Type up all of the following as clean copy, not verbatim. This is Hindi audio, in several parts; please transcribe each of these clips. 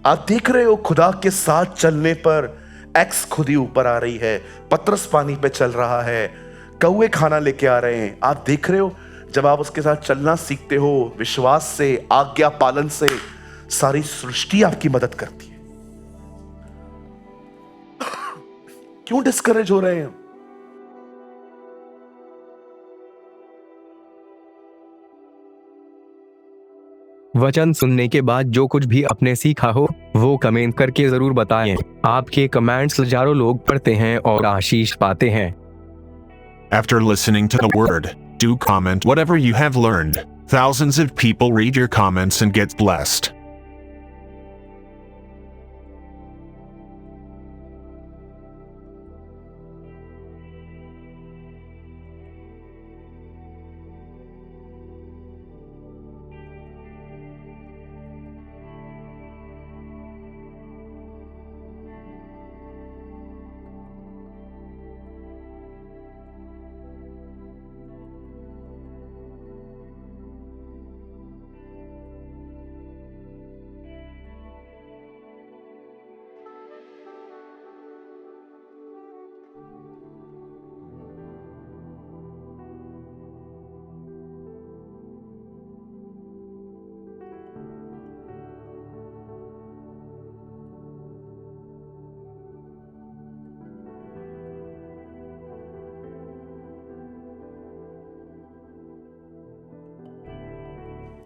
आप देख रहे हो खुदा के साथ चलने पर एक्स खुद ही ऊपर आ रही है, पतरस पानी पे चल रहा है, कौवे खाना लेके आ रहे हैं। आप देख रहे हो जब आप उसके साथ चलना सीखते हो विश्वास से, आज्ञा पालन से, सारी सृष्टि आपकी मदद करती है। क्यों डिस्करेज हो रहे हैं? वचन सुनने के बाद जो कुछ भी आपने सीखा हो वो कमेंट करके जरूर बताएं। आपके कमेंट्स हजारों लोग पढ़ते हैं और आशीष पाते हैं। After listening to the word, do comment whatever you have learned. Thousands of people read your comments and get blessed.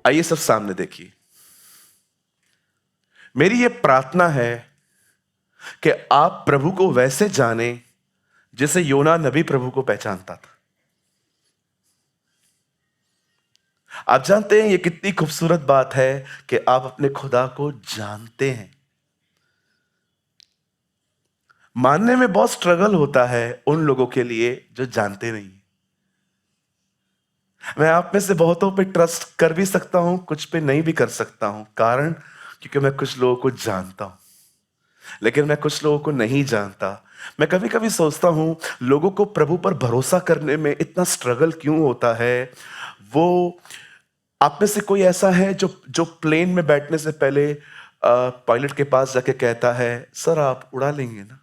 आइए सब सामने देखिए। मेरी यह प्रार्थना है कि आप प्रभु को वैसे जाने जैसे योना नबी प्रभु को पहचानता था। आप जानते हैं यह कितनी खूबसूरत बात है कि आप अपने खुदा को जानते हैं। मानने में बहुत स्ट्रगल होता है उन लोगों के लिए जो जानते नहीं। मैं आप में से बहुतों पे ट्रस्ट कर भी सकता हूं, कुछ पे नहीं भी कर सकता हूं। कारण क्योंकि मैं कुछ लोगों को जानता हूं, लेकिन मैं कुछ लोगों को नहीं जानता। मैं कभी कभी सोचता हूं लोगों को प्रभु पर भरोसा करने में इतना स्ट्रगल क्यों होता है। वो आप में से कोई ऐसा है जो प्लेन में बैठने से पहले पायलट के पास जाके कहता है सर आप उड़ा लेंगे ना?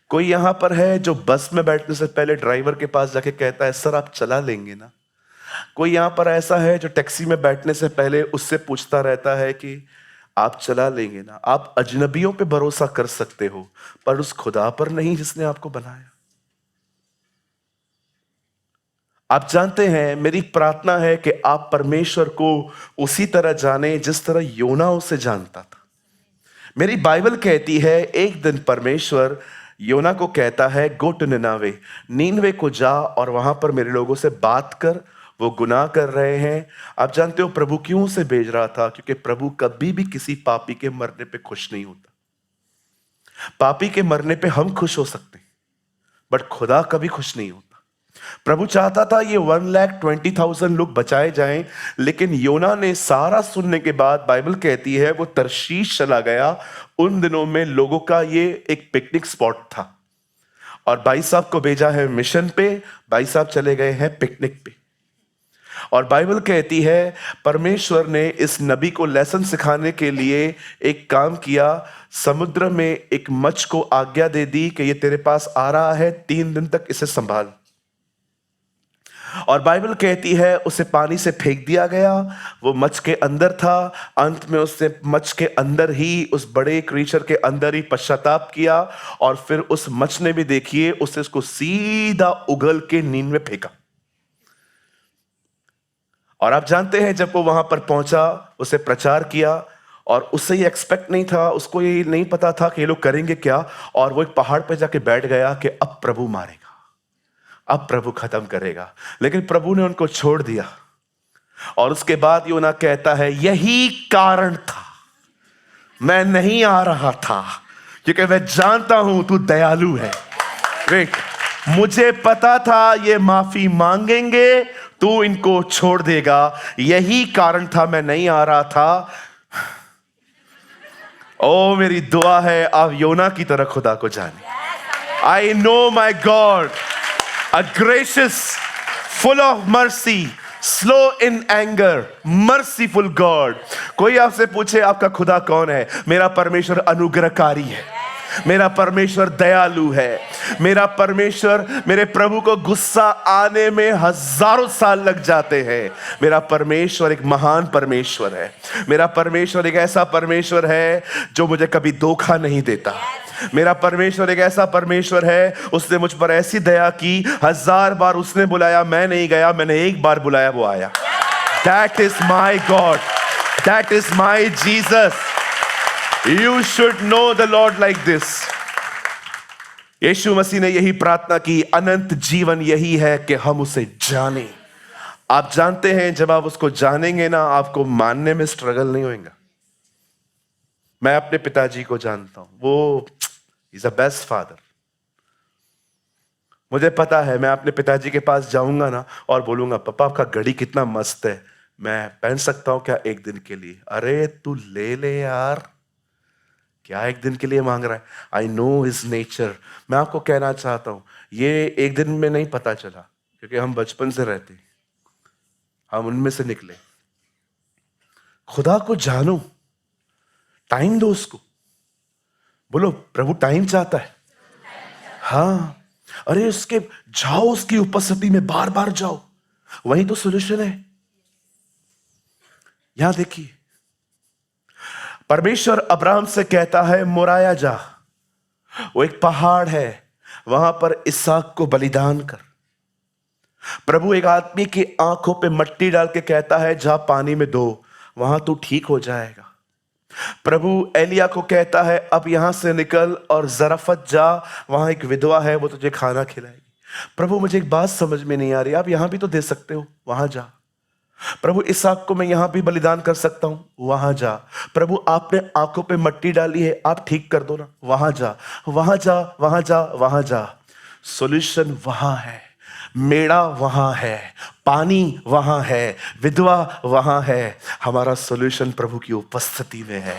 कोई यहां पर है जो बस में बैठने से पहले ड्राइवर के पास जाके कहता है सर आप चला लेंगे ना? कोई यहां पर ऐसा है जो टैक्सी में बैठने से पहले उससे पूछता रहता है कि आप चला लेंगे ना? आप अजनबियों पे भरोसा कर सकते हो पर उस खुदा पर नहीं जिसने आपको बनाया। आप जानते हैं मेरी प्रार्थना है कि आप परमेश्वर को उसी तरह जाने जिस तरह योना उसे जानता था। मेरी बाइबल कहती है एक दिन परमेश्वर योना को कहता है गो टू नीनवे को जा और वहां पर मेरे लोगों से बात कर, वो गुनाह कर रहे हैं। आप जानते हो प्रभु क्यों उसे भेज रहा था? क्योंकि प्रभु कभी भी किसी पापी के मरने पे खुश नहीं होता। पापी के मरने पे हम खुश हो सकते हैं बट खुदा कभी खुश नहीं होता। प्रभु चाहता था ये 1,20,000 लोग बचाए जाएं, लेकिन योना ने सारा सुनने के बाद बाइबल कहती है वो तरशीश चला गया। उन दिनों में लोगों का ये एक पिकनिक स्पॉट था और भाई साहब को भेजा है मिशन पे, भाई साहब चले गए हैं पिकनिक पे। और बाइबल कहती है परमेश्वर ने इस नबी को लेसन सिखाने के लिए एक काम किया। समुद्र में एक मच्छ को आज्ञा दे दी कि ये तेरे पास आ रहा है, 3 दिन तक इसे संभाल। और बाइबल कहती है उसे पानी से फेंक दिया गया। वो मच्छ के अंदर था। अंत में उसने मच्छ के अंदर ही, उस बड़े क्रीचर के अंदर ही पश्चाताप किया और फिर उस मच्छ ने भी देखिए उसे उसको सीधा उगल के नींद में फेंका। और आप जानते हैं जब वो वहां पर पहुंचा उसे प्रचार किया और उससे ये एक्सपेक्ट नहीं था, उसको ये नहीं पता था कि ये लोग करेंगे क्या। और वो एक पहाड़ पर जाके बैठ गया कि अब प्रभु मारेगा, अब प्रभु खत्म करेगा। लेकिन प्रभु ने उनको छोड़ दिया। और उसके बाद योना कहता है यही कारण था मैं नहीं आ रहा था, क्योंकि मैं जानता हूं तू दयालु है। वेट, मुझे पता था ये माफी मांगेंगे, तू इनको छोड़ देगा। यही कारण था मैं नहीं आ रहा था। ओ मेरी दुआ है आप योना की तरह खुदा को जाने। I know my God, a gracious, full of mercy, slow in anger, merciful God. कोई आपसे पूछे आपका खुदा कौन है? मेरा परमेश्वर अनुग्रहकारी है, मेरा परमेश्वर दयालु है, मेरा परमेश्वर, मेरे प्रभु को गुस्सा आने में हजारों साल लग जाते हैं। मेरा परमेश्वर एक महान परमेश्वर है। मेरा परमेश्वर एक ऐसा परमेश्वर है जो मुझे कभी धोखा नहीं देता। मेरा परमेश्वर एक ऐसा परमेश्वर है, उसने मुझ पर ऐसी दया की, 1000 बार उसने बुलाया, मैं नहीं गया, मैंने एक बार बुलाया, वो आया। That is my God, that is my Jesus. You should know the Lord like this. यीशु मसीह ने यही प्रार्थना की, अनंत जीवन यही है कि हम उसे जानें। आप जानते हैं, जब आप उसको जानेंगे ना, आपको मानने में स्ट्रगल नहीं होगा। मैं अपने पिताजी को जानता हूं, वो इज अ बेस्ट फादर। मुझे पता है, मैं अपने पिताजी के पास जाऊंगा ना और बोलूंगा, पापा आपका घड़ी कितना मस्त है, मैं पहन सकता हूं क्या एक दिन के लिए? अरे तू ले ले यार, क्या एक दिन के लिए मांग रहा है? I know his nature. मैं आपको कहना चाहता हूं, ये एक दिन में नहीं पता चला, क्योंकि हम बचपन से रहते, हम उनमें से निकले। खुदा को जानो, टाइम दो उसको। बोलो, प्रभु टाइम चाहता है। हाँ, अरे उसके जाओ, उसकी उपस्थिति में बार बार जाओ, वही तो सोल्यूशन है। यहां देखिए, परमेश्वर अब्राहम से कहता है, मोराया जा, वो एक पहाड़ है, वहां पर इसहाक को बलिदान कर। प्रभु एक आदमी की आंखों पे मट्टी डाल के कहता है, जा पानी में धो, वहां तू ठीक हो जाएगा। प्रभु एलिया को कहता है, अब यहां से निकल और जराफत जा, वहां एक विधवा है, वो तुझे खाना खिलाएगी। प्रभु मुझे एक बात समझ में नहीं आ रही, आप यहां भी तो दे सकते हो, वहां जा। प्रभु इसहाक को मैं यहां भी बलिदान कर सकता हूं, वहां जा। प्रभु आपने आंखों पे मट्टी डाली है, आप ठीक कर दो ना, वहां जा, वहां जा, वहां जा, वहां जा। सॉल्यूशन वहां है, मेड़ा वहां है, पानी वहां है, विधवा वहां है। हमारा सॉल्यूशन प्रभु की उपस्थिति में है।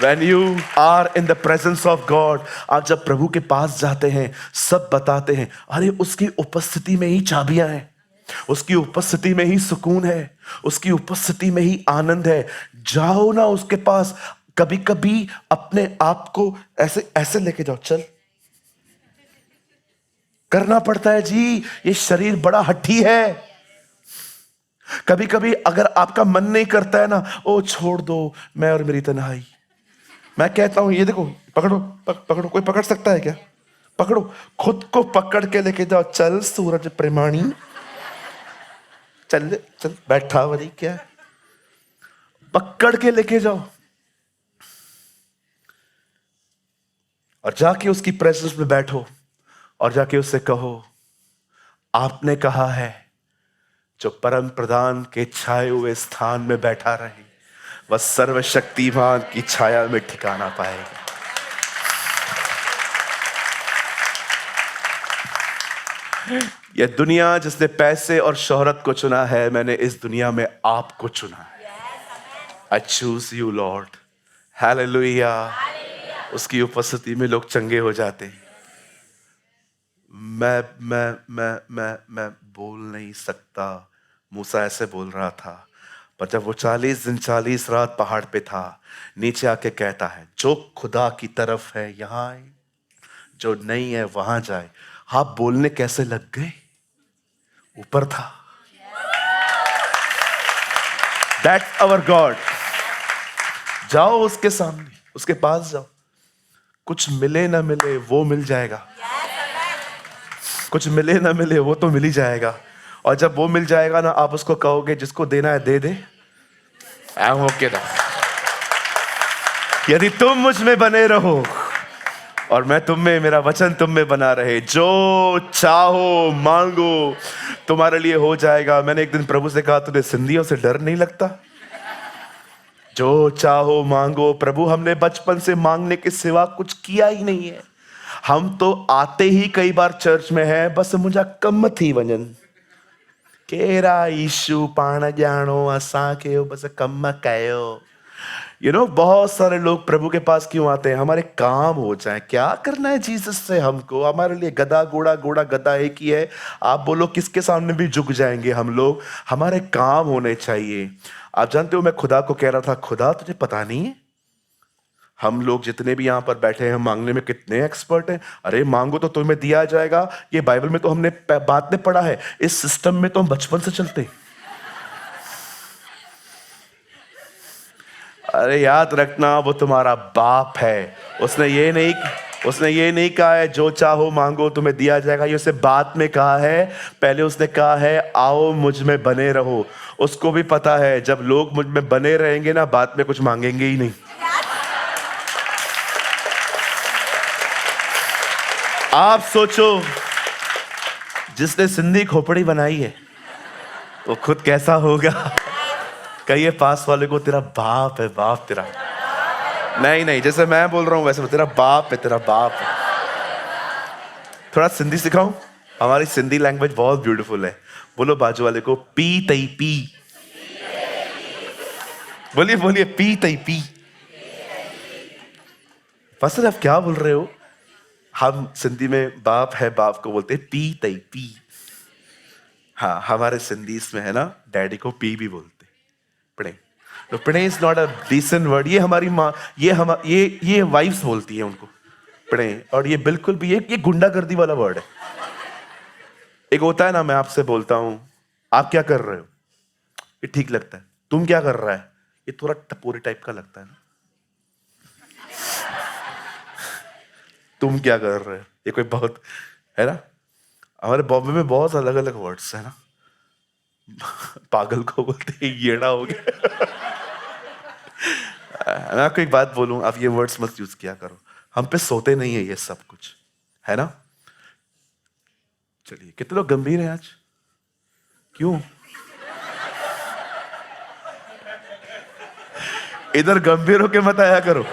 When you are in the presence of God, आप जब प्रभु के पास जाते हैं, सब बताते हैं, अरे उसकी उपस्थिति में ही चाबियां हैं, उसकी उपस्थिति में ही सुकून है, उसकी उपस्थिति में ही आनंद है। जाओ ना उसके पास। कभी कभी अपने आप को ऐसे ऐसे लेके जाओ, चल, करना पड़ता है जी, ये शरीर बड़ा हठी है। कभी कभी अगर आपका मन नहीं करता है ना, ओ छोड़ दो, मैं और मेरी तन्हाई। मैं कहता हूं, ये देखो, पकड़ो, पकड़ो, कोई पकड़ सकता है क्या? पकड़ो, खुद को पकड़ के लेके जाओ, चल सूरज प्रेमाणी, चल चल, बैठा वही क्या, पकड़ के लेके जाओ और जाके उसकी प्रेजेंस में बैठो और जाके उससे कहो, आपने कहा है जो परम प्रधान के छाए हुए स्थान में बैठा रहे, वह सर्वशक्तिमान की छाया में ठिकाना पाएगा। यह दुनिया जिसने पैसे और शोहरत को चुना है, मैंने इस दुनिया में आपको चुना है। I choose you Lord. Hallelujah. उसकी उपस्थिति में लोग चंगे हो जाते हैं। मैं बोल नहीं सकता, मूसा ऐसे बोल रहा था। पर जब वो 40 दिन 40 रात पहाड़ पे था, नीचे आके कहता है, जो खुदा की तरफ है यहां आए, जो नहीं है वहां जाए। आप बोलने कैसे लग गए? ऊपर था। That's our God। जाओ उसके सामने, उसके पास जाओ। कुछ मिले ना मिले वो मिल जाएगा, कुछ मिले ना मिले वो तो मिल ही जाएगा। और जब वो मिल जाएगा ना, आप उसको कहोगे जिसको देना है दे दे। ओके ना, यदि तुम मुझ में बने रहो और मैं तुम में, मेरा वचन तुम में बना रहे, जो चाहो मांगो तुम्हारे लिए हो जाएगा। मैंने एक दिन प्रभु से कहा, तुझे सिंधियों से डर नहीं लगता? जो चाहो मांगो। प्रभु, हमने बचपन से मांगने के सिवा कुछ किया ही नहीं है। हम तो आते ही कई बार चर्च में है, बस मुझा कम थी वजन केरा ईशु पाण जानो असा के बस कम कयो। बहुत सारे लोग प्रभु के पास क्यों आते हैं? हमारे काम हो जाए। क्या करना है जीसस से हमको? हमारे लिए गधा घोड़ा, घोड़ा गधा एक ही है। आप बोलो किसके सामने भी झुक जाएंगे हम लोग। हमारे काम होने चाहिए। आप जानते हो, मैं खुदा को कह रहा था, खुदा तुझे पता नहीं है हम लोग जितने भी यहां पर बैठे हैं मांगने में कितने एक्सपर्ट हैं। अरे मांगो तो तुम्हें दिया जाएगा, ये बाइबल में तो हमने बात में पढ़ा है। इस सिस्टम में तो हम बचपन से चलते हैं। अरे याद रखना, वो तुम्हारा बाप है। उसने ये नहीं कहा है जो चाहो मांगो तुम्हें दिया जाएगा। ये उसने बाद में कहा है। पहले उसने कहा है आओ मुझ में बने रहो। उसको भी पता है जब लोग मुझ में बने रहेंगे ना, बाद में कुछ मांगेंगे ही नहीं। आप सोचो, जिसने सिंधी खोपड़ी बनाई है वो खुद कैसा होगा। कहिए पास वाले को, तेरा बाप है, बाप तेरा। नहीं, जैसे मैं बोल रहा हूं वैसे तेरा बाप है, तेरा बाप है। थोड़ा सिंधी सिखाऊं? हमारी सिंधी लैंग्वेज बहुत ब्यूटीफुल है। बोलो बाजू वाले को, पी तई पी। बोलिए पी तई पी। पास्टर आप क्या बोल रहे हो? हम सिंधी में बाप है, बाप को बोलते हैं पी तई पी। हाँ, हमारे सिंधी में है ना, डैडी को पी भी बोलते। पढ़े तो पढ़े is not a decent word. ये हमारी माँ, ये वाइफ्स बोलती है उनको पढ़े। और ये बिल्कुल भी ये गुंडागर्दी वाला वर्ड है। एक होता है ना, मैं आपसे बोलता हूं आप क्या कर रहे हो, ये ठीक लगता है। तुम क्या कर रहा है, ये थोड़ा टपोरी टाइप का लगता है ना। तुम क्या कर रहे हो, ये कोई बहुत है ना। हमारे बॉम्बे में बहुत अलग अलग वर्ड्स है ना। पागल को बोलते हैं येड़ा हो गया। मैं आपको एक बात बोलूं, आप ये वर्ड्स मत यूज किया करो। हम पे सोते नहीं है ये सब कुछ, है ना। चलिए, कितने लोग गंभीर हैं आज? क्यों? इधर गंभीर होके मत आया करो।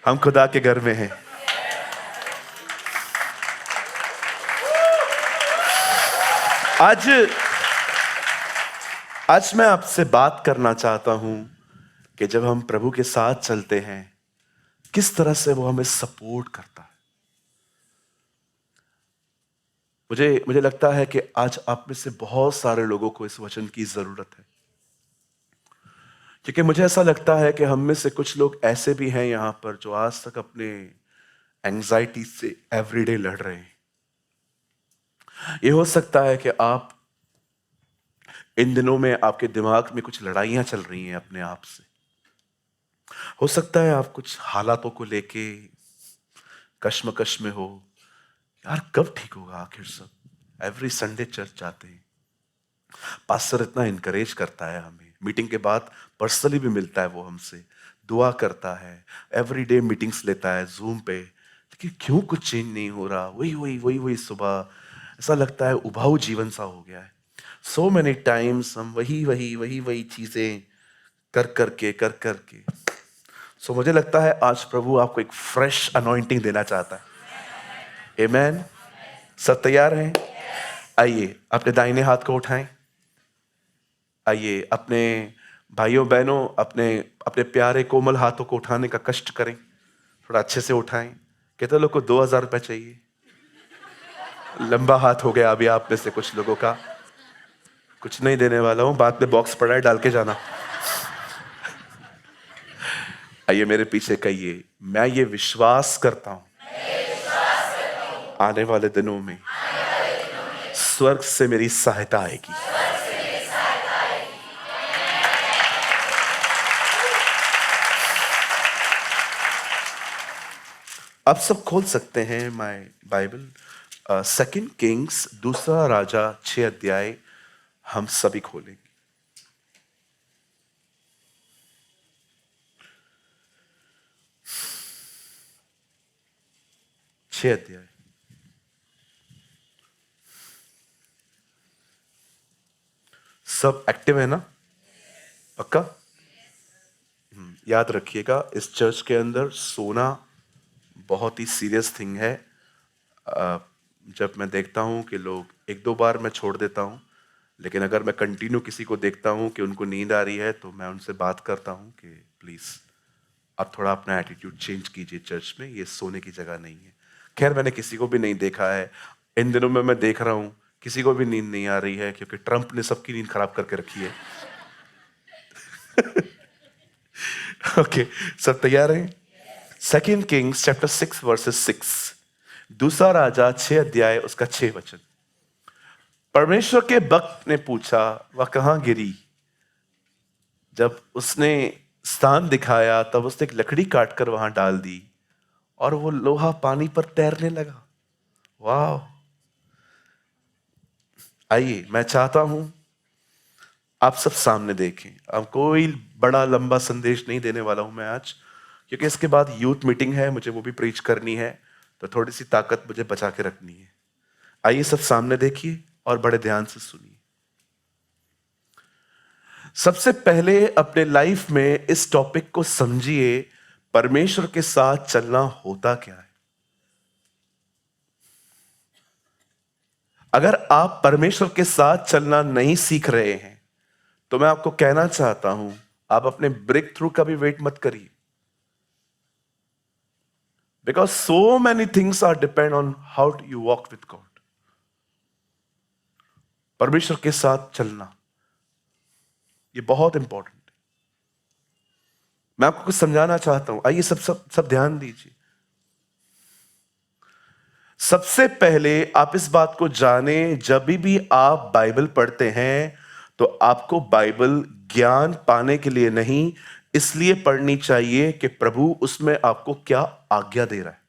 हम खुदा के घर में हैं। आज मैं आपसे बात करना चाहता हूं कि जब हम प्रभु के साथ चलते हैं किस तरह से वो हमें सपोर्ट करता है। मुझे लगता है कि आज आप में से बहुत सारे लोगों को इस वचन की जरूरत है, क्योंकि मुझे ऐसा लगता है कि हम में से कुछ लोग ऐसे भी हैं यहां पर जो आज तक अपने एंजाइटी से एवरीडे लड़ रहे हैं। यह हो सकता है कि आप इन दिनों में आपके दिमाग में कुछ लड़ाइयां चल रही हैं अपने आप से। हो सकता है आप कुछ हालातों को लेके कश्मकश में हो। यार कब ठीक होगा आखिर सब। एवरी संडे चर्च जाते हैं, पास्टर इतना इनकरेज करता है हमें, मीटिंग के बाद पर्सनली भी मिलता है, वो हमसे दुआ करता है, एवरीडे मीटिंग्स लेता है जूम पे। लेकिन क्यों कुछ चेंज नहीं हो रहा? वही सुबह। ऐसा लगता है उबाऊ जीवन सा हो गया है। सो मेनी टाइम्स हम वही चीजें कर करके। सो मुझे लगता है आज प्रभु आपको एक फ्रेश अनॉइंटिंग देना चाहता है। आमेन। सब तैयार हैं? आइए अपने दाहिने हाथ को उठाएं। आइए अपने भाइयों बहनों, अपने अपने प्यारे कोमल हाथों को उठाने का कष्ट करें। थोड़ा अच्छे से उठाएं। कितने लोग को 2000 रुपए चाहिए? लंबा हाथ हो गया अभी आप में से कुछ लोगों का। कुछ नहीं देने वाला हूं, बाद में बॉक्स पड़ा है, डाल के जाना। आइए मेरे पीछे कहिए, मैं ये विश्वास करता हूं आने वाले दिनों में स्वर्ग से मेरी सहायता आएगी। आप सब खोल सकते हैं माय बाइबल, 2 किंग्स, दूसरा राजा 6 अध्याय हम सभी खोलेंगे। 6 अध्याय। सब एक्टिव है ना? पक्का? याद रखिएगा, इस चर्च के अंदर सोना बहुत ही सीरियस थिंग है। जब मैं देखता हूं कि लोग, एक दो बार मैं छोड़ देता हूं, लेकिन अगर मैं कंटिन्यू किसी को देखता हूं कि उनको नींद आ रही है तो मैं उनसे बात करता हूं कि प्लीज आप थोड़ा अपना एटीट्यूड चेंज कीजिए, चर्च में ये सोने की जगह नहीं है। खैर मैंने किसी को भी नहीं देखा है इन दिनों में, मैं देख रहा हूं किसी को भी नींद नहीं आ रही है क्योंकि ट्रंप ने सबकी नींद खराब करके रखी है। ओके, सब तैयार हैं? 2 किंग्स चैप्टर 6 वर्सेस 6, दूसरा राजा 6 अध्याय उसका 6 वचन। परमेश्वर के भक्त ने पूछा वह कहां गिरी। जब उसने स्थान दिखाया तब उसने एक लकड़ी काटकर वहां डाल दी और वो लोहा पानी पर तैरने लगा। वाह! आइए, मैं चाहता हूं आप सब सामने देखें। अब कोई बड़ा लंबा संदेश नहीं देने वाला हूं मैं आज, क्योंकि इसके बाद यूथ मीटिंग है, मुझे वो भी प्रीच करनी है, तो थोड़ी सी ताकत मुझे बचा के रखनी है। आइए सब सामने देखिए और बड़े ध्यान से सुनिए। सबसे पहले अपने लाइफ में इस टॉपिक को समझिए, परमेश्वर के साथ चलना होता क्या है। अगर आप परमेश्वर के साथ चलना नहीं सीख रहे हैं तो मैं आपको कहना चाहता हूं, आप अपने ब्रेक थ्रू का भी वेट मत करिए, because so many things are depend on how you walk with God. परमेश्वर के साथ चलना ये बहुत इंपॉर्टेंट है। मैं आपको कुछ समझाना चाहता हूं, आइए सब ध्यान दीजिए। सबसे पहले आप इस बात को जाने, जब भी आप बाइबल पढ़ते हैं तो आपको बाइबल ज्ञान पाने के लिए नहीं, इसलिए पढ़नी चाहिए कि प्रभु उसमें आपको क्या आज्ञा दे रहा है,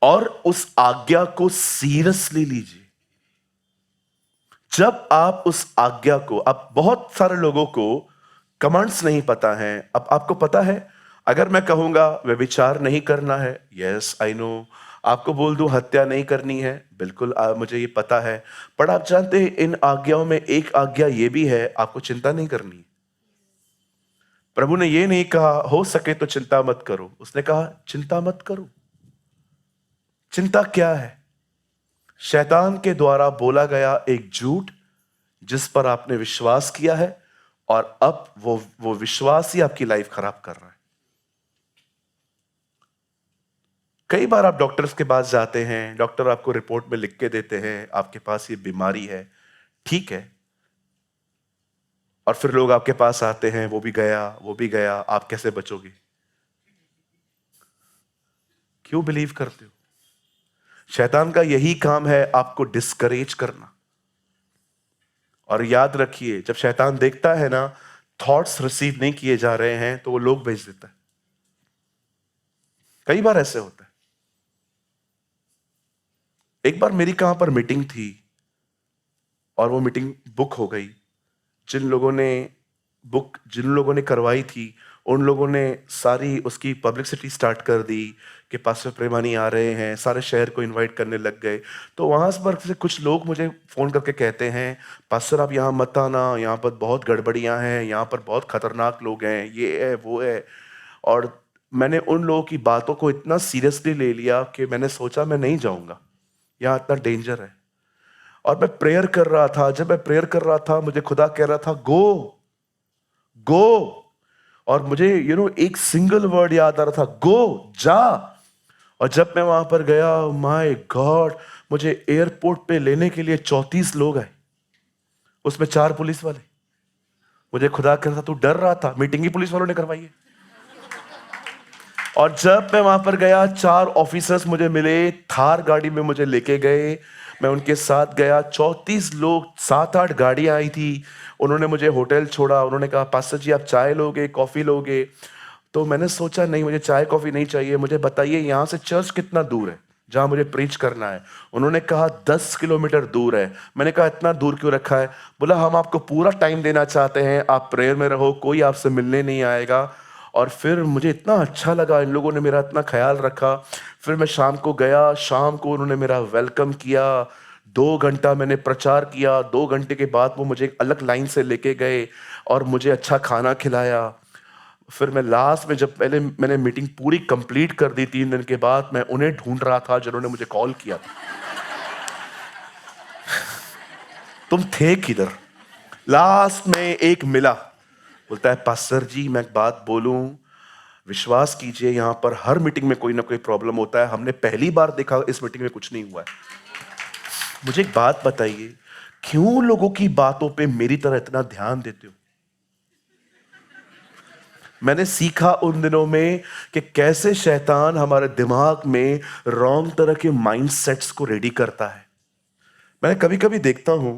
और उस आज्ञा को सीरियसली लीजिए। जब आप उस आज्ञा को, अब बहुत सारे लोगों को कमांड्स नहीं पता है। अब आपको पता है, अगर मैं कहूंगा व्यभिचार नहीं करना है, यस आई नो। आपको बोल दूं हत्या नहीं करनी है, बिल्कुल मुझे ये पता है। पर आप जानते हैं इन आज्ञाओं में एक आज्ञा ये भी है, आपको चिंता नहीं करनी। प्रभु ने ये नहीं कहा हो सके तो चिंता मत करो, उसने कहा चिंता मत करो। चिंता क्या है? शैतान के द्वारा बोला गया एक झूठ जिस पर आपने विश्वास किया है, और अब वो विश्वास ही आपकी लाइफ खराब कर रहा है। कई बार आप डॉक्टर्स के पास जाते हैं, डॉक्टर आपको रिपोर्ट में लिख के देते हैं आपके पास ये बीमारी है, ठीक है, और फिर लोग आपके पास आते हैं, वो भी गया, आप कैसे बचोगे? क्यों बिलीव करते हो? शैतान का यही काम है, आपको डिस्करेज करना। और याद रखिए, जब शैतान देखता है ना थॉट्स रिसीव नहीं किए जा रहे हैं तो वो लोग भेज देता है। कई बार ऐसे होता है। एक बार मेरी कहां पर मीटिंग थी और वो मीटिंग बुक हो गई। जिन लोगों ने करवाई थी उन लोगों ने सारी उसकी पब्लिसिटी स्टार्ट कर दी कि पास्टर प्रेमानी आ रहे हैं, सारे शहर को इनवाइट करने लग गए। तो वहां से कुछ लोग मुझे फोन करके कहते हैं, पास्टर आप यहाँ मत आना, यहाँ पर बहुत गड़बड़ियां हैं, यहाँ पर बहुत खतरनाक लोग हैं, ये है वो है। और मैंने उन लोगों की बातों को इतना सीरियसली ले लिया कि मैंने सोचा मैं नहीं जाऊंगा, यहाँ इतना डेंजर है। और मैं प्रेयर कर रहा था, जब मैं प्रेयर कर रहा था मुझे खुदा कह रहा था गो, और मुझे एक सिंगल वर्ड याद आ रहा था, गो, जा। और जब मैं वहां पर गया, माय गॉड, मुझे एयरपोर्ट पे लेने के लिए 34 लोग आए, उसमें 4 पुलिस वाले। मुझे खुदा कह रहा था तू डर रहा था, मीटिंग ही पुलिस वालों ने करवाई है। और जब मैं वहां पर गया 4 ऑफिसर्स मुझे मिले, थार गाड़ी में मुझे लेके गए, मैं उनके साथ गया। 34 लोग, 7-8 गाड़ियां आई थी। उन्होंने मुझे होटल छोड़ा, उन्होंने कहा पास्टर जी आप चाय लोगे, कॉफी लोगे? तो मैंने सोचा नहीं, मुझे चाय कॉफी नहीं चाहिए, मुझे बताइए यहाँ से चर्च कितना दूर है जहां मुझे प्रीच करना है। उन्होंने कहा 10 किलोमीटर दूर है। मैंने कहा इतना दूर क्यों रखा है? बोला हम आपको पूरा टाइम देना चाहते हैं, आप प्रेयर में रहो, कोई आपसे मिलने नहीं आएगा। और फिर मुझे इतना अच्छा लगा, इन लोगों ने मेरा इतना ख्याल रखा। फिर मैं शाम को गया, शाम को उन्होंने मेरा वेलकम किया, 2 घंटा मैंने प्रचार किया। 2 घंटे के बाद वो मुझे एक अलग लाइन से लेके गए और मुझे अच्छा खाना खिलाया। फिर मैं लास्ट में, जब पहले मैंने मीटिंग पूरी कंप्लीट कर दी 3 दिन के बाद, मैं उन्हें ढूंढ रहा था जिन्होंने मुझे कॉल किया था। तुम थे किधर? लास्ट में एक मिला, बोलता है पास्टर जी मैं एक बात बोलूं, विश्वास कीजिए यहां पर हर मीटिंग में कोई ना कोई प्रॉब्लम होता है, हमने पहली बार देखा इस मीटिंग में कुछ नहीं हुआ है। मुझे एक बात बताइए, क्यों लोगों की बातों पे मेरी तरह इतना ध्यान देते हो? मैंने सीखा उन दिनों में कि कैसे शैतान हमारे दिमाग में रॉन्ग तरह के माइंडसेट्स को रेडी करता है। मैं कभी कभी देखता हूं,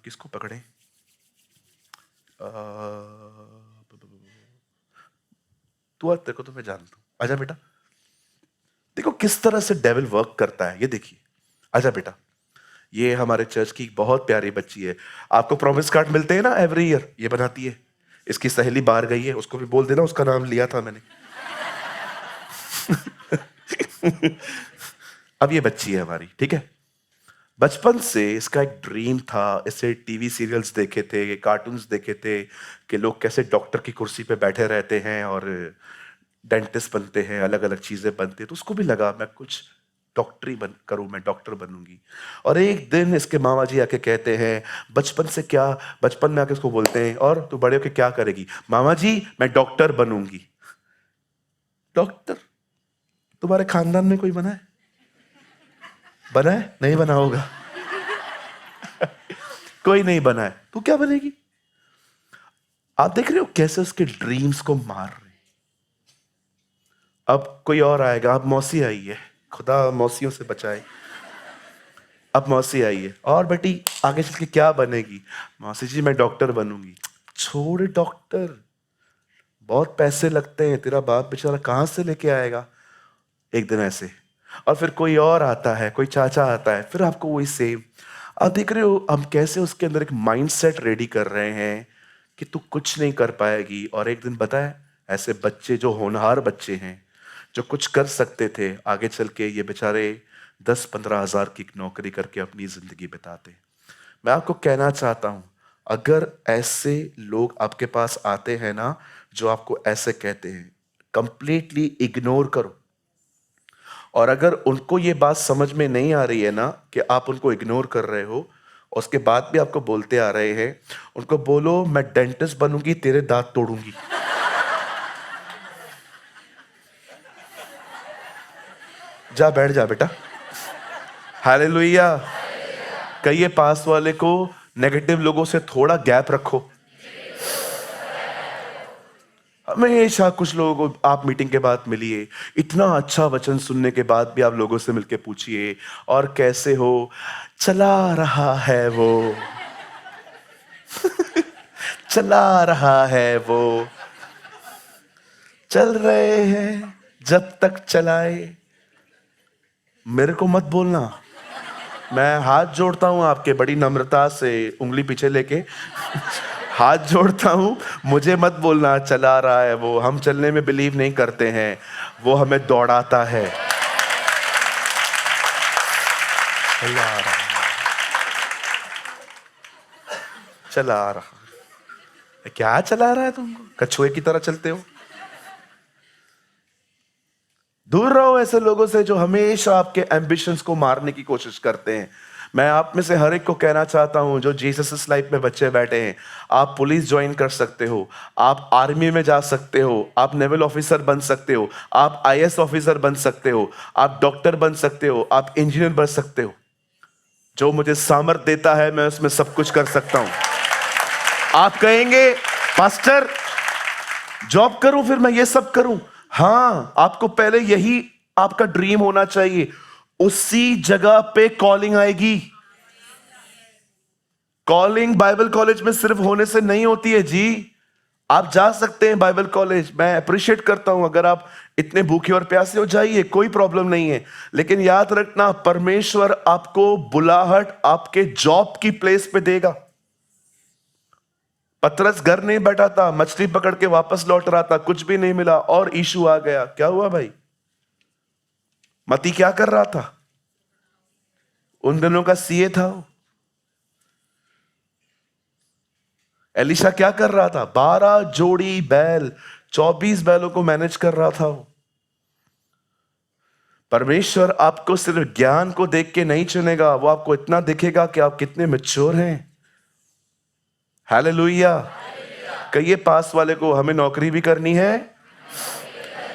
किसको पकड़े, तेरे को तो मैं जानता हूं, आजा बेटा। देखो किस तरह से डेविल वर्क करता है, ये देखिए। आजा बेटा, ये हमारे चर्च की बहुत प्यारी बच्ची है, आपको प्रॉमिस कार्ड मिलते हैं ना एवरी ईयर, ये बनाती है। इसकी सहेली बाहर गई है, उसको भी बोल देना उसका नाम लिया था मैंने। अब ये बच्ची है हमारी, ठीक है। बचपन से इसका एक ड्रीम था, इसे टीवी सीरियल्स देखे थे, कार्टून्स देखे थे कि लोग कैसे डॉक्टर की कुर्सी पे बैठे रहते हैं और डेंटिस्ट बनते हैं, अलग अलग चीजें बनते हैं। तो उसको भी लगा मैं कुछ डॉक्टरी करूं, मैं डॉक्टर बनूंगी। और एक दिन इसके मामा जी आके कहते हैं, बचपन में आके इसको बोलते हैं, और तू बड़े होके क्या करेगी? मामा जी मैं डॉक्टर बनूंगी। डॉक्टर? तुम्हारे खानदान में कोई बना है? बना है? नहीं बना होगा। कोई नहीं बना है, तू क्या बनेगी? आप देख रहे हो कैसे उसके ड्रीम्स को मार रहे। अब कोई और आएगा, अब मौसी आई है, खुदा मौसियों से बचाए। अब मौसी आई है, और बेटी आगे चल के क्या बनेगी? मौसी जी मैं डॉक्टर बनूंगी। छोड़ डॉक्टर, बहुत पैसे लगते हैं, तेरा बाप बेचारा कहां से लेके आएगा? एक दिन ऐसे, और फिर कोई और आता है, कोई चाचा आता है, फिर आपको वही सेम। आप देख रहे हो हम कैसे उसके अंदर एक माइंडसेट रेडी कर रहे हैं कि तू कुछ नहीं कर पाएगी। और एक दिन बताए, ऐसे बच्चे जो होनहार बच्चे हैं, जो कुछ कर सकते थे, आगे चल के ये बेचारे 10-15 हजार की नौकरी करके अपनी जिंदगी बिताते। मैं आपको कहना चाहता हूं, अगर ऐसे लोग आपके पास आते हैं ना, जो आपको ऐसे कहते हैं, कंप्लीटली इग्नोर करो। और अगर उनको ये बात समझ में नहीं आ रही है ना कि आप उनको इग्नोर कर रहे हो, और उसके बाद भी आपको बोलते आ रहे हैं, उनको बोलो मैं डेंटिस्ट बनूंगी, तेरे दांत तोड़ूंगी। जा बैठ जा बेटा। हालेलुया। कहिए पास वाले को, नेगेटिव लोगों से थोड़ा गैप रखो। हमेशा कुछ लोगों को आप मीटिंग के बाद मिलिए, इतना अच्छा वचन सुनने के बाद भी आप लोगों से मिलके पूछिए, और कैसे हो, चला रहा है वो। चला रहा है वो, चल रहे हैं जब तक चलाए। मेरे को मत बोलना, मैं हाथ जोड़ता हूं आपके, बड़ी नम्रता से उंगली पीछे लेके हाथ जोड़ता हूं, मुझे मत बोलना चला रहा है वो। हम चलने में बिलीव नहीं करते हैं, वो हमें दौड़ाता है। चला रहा है, चला रहा है। क्या चला रहा है तुमको? कछुए की तरह चलते हो। दूर रहो ऐसे लोगों से जो हमेशा आपके एम्बिशंस को मारने की कोशिश करते हैं। मैं आप में से हर एक को कहना चाहता हूं, जो जीसस लाइफ में बच्चे बैठे हैं, आप पुलिस ज्वाइन कर सकते हो, आप आर्मी में जा सकते हो, आप नेवल ऑफिसर बन सकते हो, आप आईएएस ऑफिसर बन सकते हो, आप डॉक्टर बन सकते हो, आप इंजीनियर बन सकते हो। जो मुझे सामर्थ देता है मैं उसमें सब कुछ कर सकता हूं। आप कहेंगे पास्टर जॉब करूं फिर मैं ये सब करूं? हाँ, आपको पहले यही आपका ड्रीम होना चाहिए, उसी जगह पे कॉलिंग आएगी। कॉलिंग बाइबल कॉलेज में सिर्फ होने से नहीं होती है जी। आप जा सकते हैं बाइबल कॉलेज, मैं अप्रिशिएट करता हूं, अगर आप इतने भूखे और प्यासे हो जाइए, कोई प्रॉब्लम नहीं है। लेकिन याद रखना, परमेश्वर आपको बुलाहट आपके जॉब की प्लेस पे देगा। पतरस घर नहीं बैठा था, मछली पकड़ के वापस लौट रहा था, कुछ भी नहीं मिला और इशू आ गया। क्या हुआ भाई? मती क्या कर रहा था? उन दिनों का सीए था वो। एलिशा क्या कर रहा था? 12 जोड़ी बैल, 24 बैलों को मैनेज कर रहा था वो। परमेश्वर आपको सिर्फ ज्ञान को देख के नहीं चुनेगा, वो आपको इतना दिखेगा कि आप कितने मैच्योर हैं, हालेलुया। कहिए पास वाले को, हमें नौकरी भी करनी है,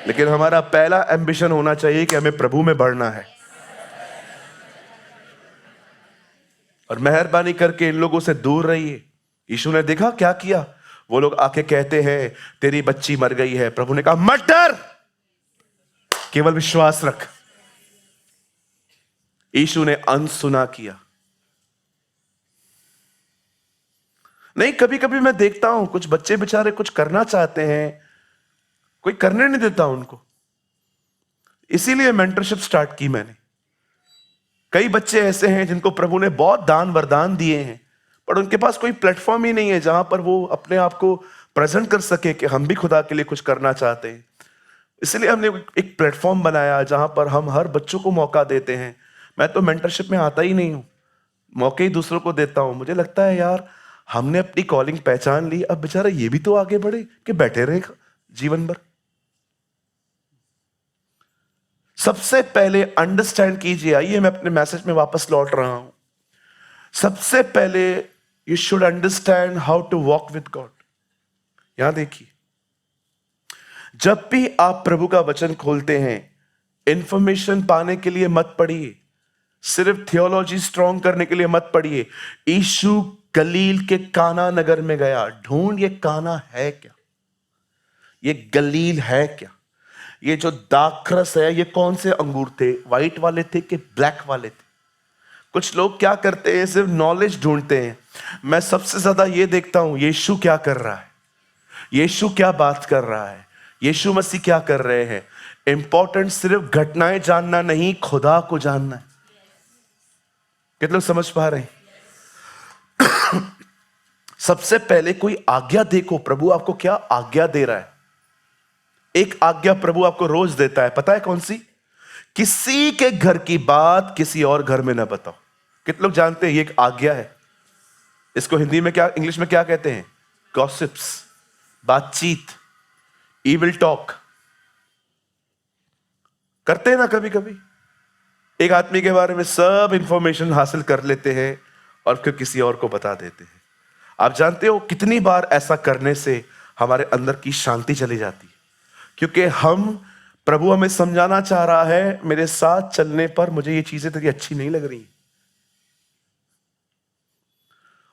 लेकिन हमारा पहला एम्बिशन होना चाहिए कि हमें प्रभु में बढ़ना है। और मेहरबानी करके इन लोगों से दूर रहिए। यीशु ने देखा क्या किया, वो लोग आके कहते हैं तेरी बच्ची मर गई है। प्रभु ने कहा मत डर, केवल विश्वास रख। यीशु ने अनसुना किया। नहीं, कभी कभी मैं देखता हूं कुछ बच्चे बेचारे कुछ करना चाहते हैं, कोई करने नहीं देता उनको। इसीलिए मेंटरशिप स्टार्ट की मैंने। कई बच्चे ऐसे हैं जिनको प्रभु ने बहुत दान वरदान दिए हैं, पर उनके पास कोई प्लेटफॉर्म ही नहीं है जहां पर वो अपने आप को प्रेजेंट कर सके कि हम भी खुदा के लिए कुछ करना चाहते हैं। इसलिए हमने एक प्लेटफॉर्म बनाया जहां पर हम हर बच्चों को मौका देते हैं। मैं तो मेंटरशिप में आता ही नहीं हूं, मौके ही दूसरों को देता हूं। मुझे लगता है यार हमने अपनी कॉलिंग पहचान ली, अब बेचारा ये भी तो आगे बढ़े कि बैठे रहे जीवन भर। सबसे पहले अंडरस्टैंड कीजिए, आइए मैं अपने मैसेज में वापस लौट रहा हूं। सबसे पहले you should understand how to walk with God. यहां देखिए, जब भी आप प्रभु का वचन खोलते हैं, इंफॉर्मेशन पाने के लिए मत पढ़िए, सिर्फ थियोलॉजी स्ट्रॉन्ग करने के लिए मत पढ़िए। यीशु गलील के काना नगर में गया, ढूंढ ये काना है क्या, ये गलील है क्या, ये जो दाखरस है ये कौन से अंगूर थे, व्हाइट वाले थे कि ब्लैक वाले थे। कुछ लोग क्या करते हैं, सिर्फ नॉलेज ढूंढते हैं। मैं सबसे ज्यादा ये देखता हूं यीशु क्या कर रहा है, यीशु क्या बात कर रहा है, यीशु मसीह क्या कर रहे हैं। इंपॉर्टेंट सिर्फ घटनाएं जानना नहीं, खुदा को जानना है। कितने लोग समझ पा रहे हैं? सबसे पहले कोई आज्ञा देखो, प्रभु आपको क्या आज्ञा दे रहा है। एक आज्ञा प्रभु आपको रोज देता है, पता है कौन सी? किसी के घर की बात किसी और घर में ना बताओ। कितने लोग जानते हैं ये एक आज्ञा है? इसको हिंदी में क्या, इंग्लिश में क्या कहते हैं? गॉसिप्स, बातचीत, इविल टॉक करते हैं ना कभी कभी। एक आदमी के बारे में सब इंफॉर्मेशन हासिल कर लेते हैं और फिर किसी और को बता देते हैं। आप जानते हो कितनी बार ऐसा करने से हमारे अंदर की शांति चली जाती है, क्योंकि प्रभु हमें समझाना चाह रहा है मेरे साथ चलने पर मुझे ये चीजें तेरी अच्छी नहीं लग रही।